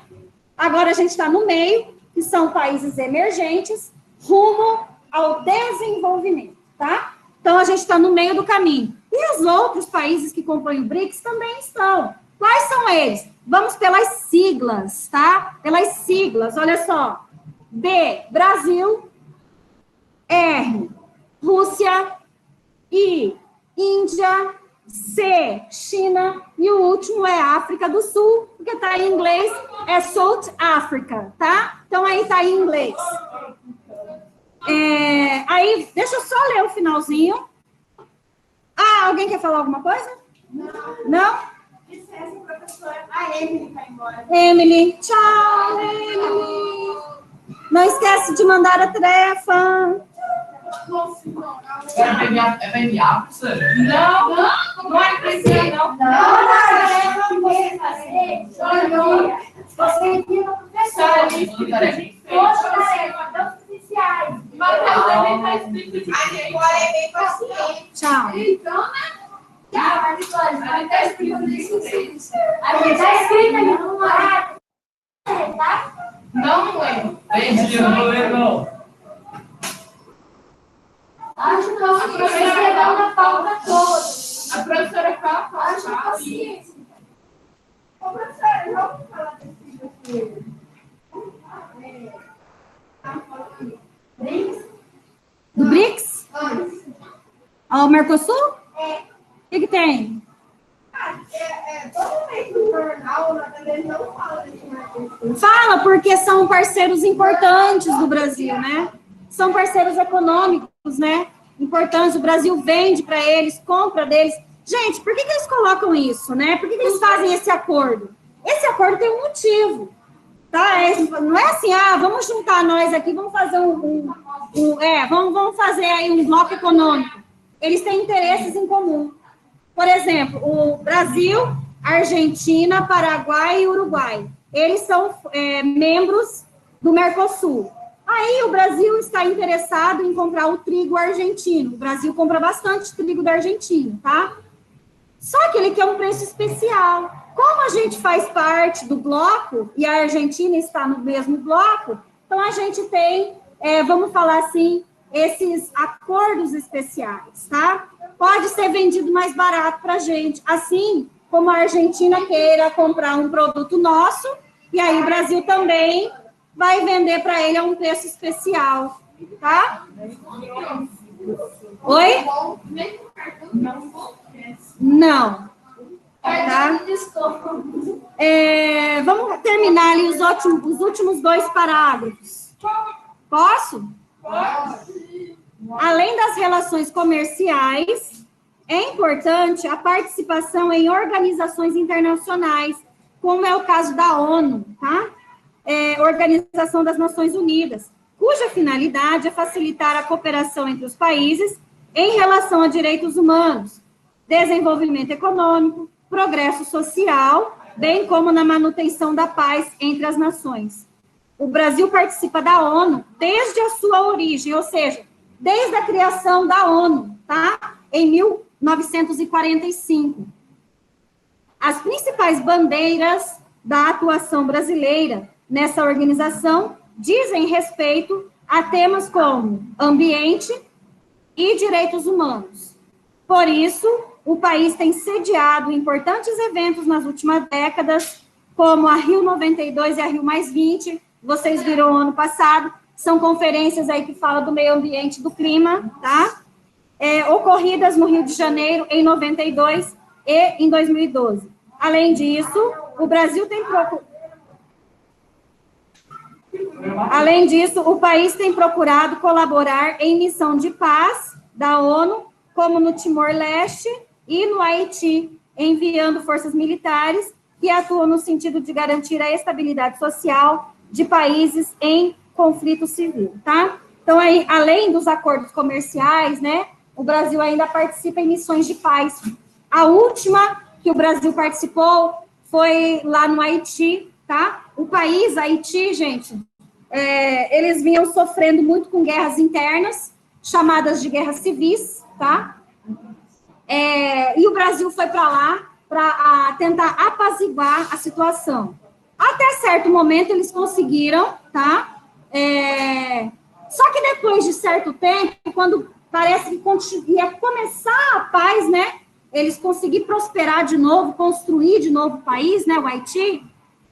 agora a gente está no meio, que são países emergentes, rumo ao desenvolvimento, tá? Então, a gente está no meio do caminho. E os outros países que compõem o BRICS também estão. Quais são eles? Vamos pelas siglas, tá? Pelas siglas, olha só. B, Brasil. R, Rússia. I, Índia. C, China. E o último é África do Sul, porque está em inglês, é South Africa, tá? Então, aí está em inglês. Aí, deixa eu só ler o finalzinho. Alguém quer falar alguma coisa? Não? Licença, professora. A Emily vai embora. Emily, tchau, Emily. Não esquece de mandar a tarefa. É para enviar, professora? Não é preciso, não. Não vai fazer. Você envia para a professora. Todas as tarefas, não oficiais. Agora é bem paciente. Tchau. Então, né? Tchau, Tá escrito ali no lado. Tá? Não é. Gente, eu não vou ler, não. Acho que eu escrevi na pauta toda. A professora fala. Acho que eu paciência. Ô, professora, vamos falar desse Do BRICS? Ao Mercosul? É. O que tem? Todo mês no jornal, na televisão, fala desse Mercosul. Fala, porque são parceiros importantes do Brasil, né? São parceiros econômicos, né? Importantes. O Brasil vende para eles, compra deles. Gente, por que eles colocam isso, né? Por que eles fazem esse acordo? Esse acordo tem um motivo, tá? Não é assim, vamos juntar nós aqui, vamos fazer vamos fazer aí um bloco econômico. Eles têm interesses em comum. Por exemplo, o Brasil, Argentina, Paraguai e Uruguai. Eles são membros do Mercosul. Aí o Brasil está interessado em comprar o trigo argentino. O Brasil compra bastante trigo da Argentina, tá? Só que ele quer um preço especial. Como a gente faz parte do bloco e a Argentina está no mesmo bloco, então a gente tem, vamos falar assim, esses acordos especiais, tá? Pode ser vendido mais barato para a gente, assim como a Argentina queira comprar um produto nosso, e aí o Brasil também vai vender para ele a um preço especial, tá? Oi? Não. Tá? Vamos terminar ali os últimos 2 parágrafos. Posso? Pode. Além das relações comerciais, é importante a participação em organizações internacionais, como é o caso da ONU, tá? Organização das Nações Unidas, cuja finalidade é facilitar a cooperação entre os países em relação a direitos humanos, desenvolvimento econômico, progresso social, bem como na manutenção da paz entre as nações. O Brasil participa da ONU desde a sua origem, ou seja, desde a criação da ONU, tá? Em 1945. As principais bandeiras da atuação brasileira nessa organização dizem respeito a temas como ambiente e direitos humanos. Por isso, o país tem sediado importantes eventos nas últimas décadas, como a Rio 92 e a Rio +20, vocês viram ano passado, são conferências aí que falam do meio ambiente e do clima, tá? Ocorridas no Rio de Janeiro em 92 e em 2012. Além disso, o Brasil tem Além disso, o país tem procurado colaborar em missão de paz da ONU, como no Timor-Leste e no Haiti, enviando forças militares que atuam no sentido de garantir a estabilidade social de países em conflito civil, tá? Então, aí, além dos acordos comerciais, né, o Brasil ainda participa em missões de paz. A última que o Brasil participou foi lá no Haiti, tá? O país, Haiti, gente, eles vinham sofrendo muito com guerras internas, chamadas de guerras civis, tá? E o Brasil foi para lá para tentar apaziguar a situação. Até certo momento eles conseguiram, tá? Só que depois de certo tempo, quando parece que ia começar a paz, né? Eles conseguiram prosperar de novo, construir de novo o país, né? O Haiti.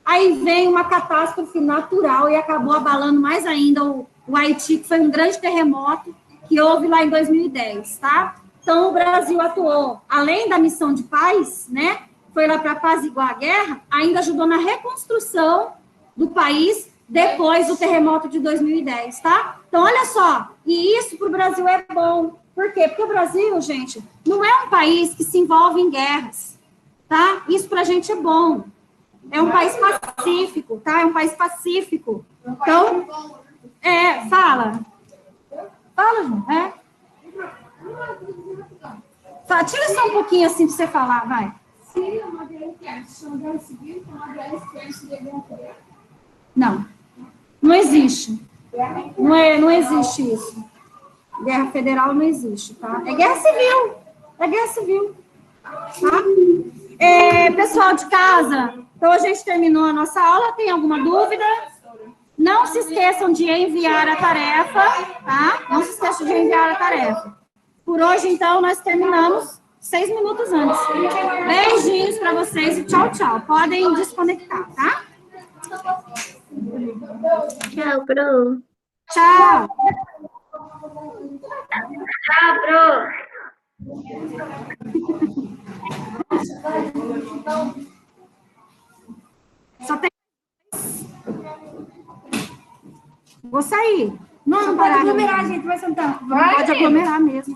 Aí vem uma catástrofe natural e acabou abalando mais ainda o Haiti, que foi um grande terremoto que houve lá em 2010, tá? Então, o Brasil atuou, além da missão de paz, né? Foi lá para apaziguar a guerra, ainda ajudou na reconstrução do país depois do terremoto de 2010, tá? Então, olha só, e isso para o Brasil é bom. Por quê? Porque o Brasil, gente, não é um país que se envolve em guerras, tá? Isso para a gente é bom. É um país pacífico, tá? É um país pacífico. Então, fala. Fala, João, Tira só um pouquinho assim para você falar, vai. Se uma guerra civil, então uma guerra externa seria guerra federal? Não. Não existe. Não existe isso. Guerra federal não existe, tá? É guerra civil. É guerra civil. Tá? Pessoal de casa, então a gente terminou a nossa aula. Tem alguma dúvida? Não se esqueçam de enviar a tarefa, tá? Não se esqueçam de enviar a tarefa. Por hoje, então, nós terminamos 6 minutos antes. Beijinhos para vocês e tchau, tchau. Podem desconectar, tá? Tchau, Pro. Tchau. Tchau, Pro. Só tem... Vou sair. Não pode aglomerar, gente. Vai sentar. Pode aglomerar mesmo.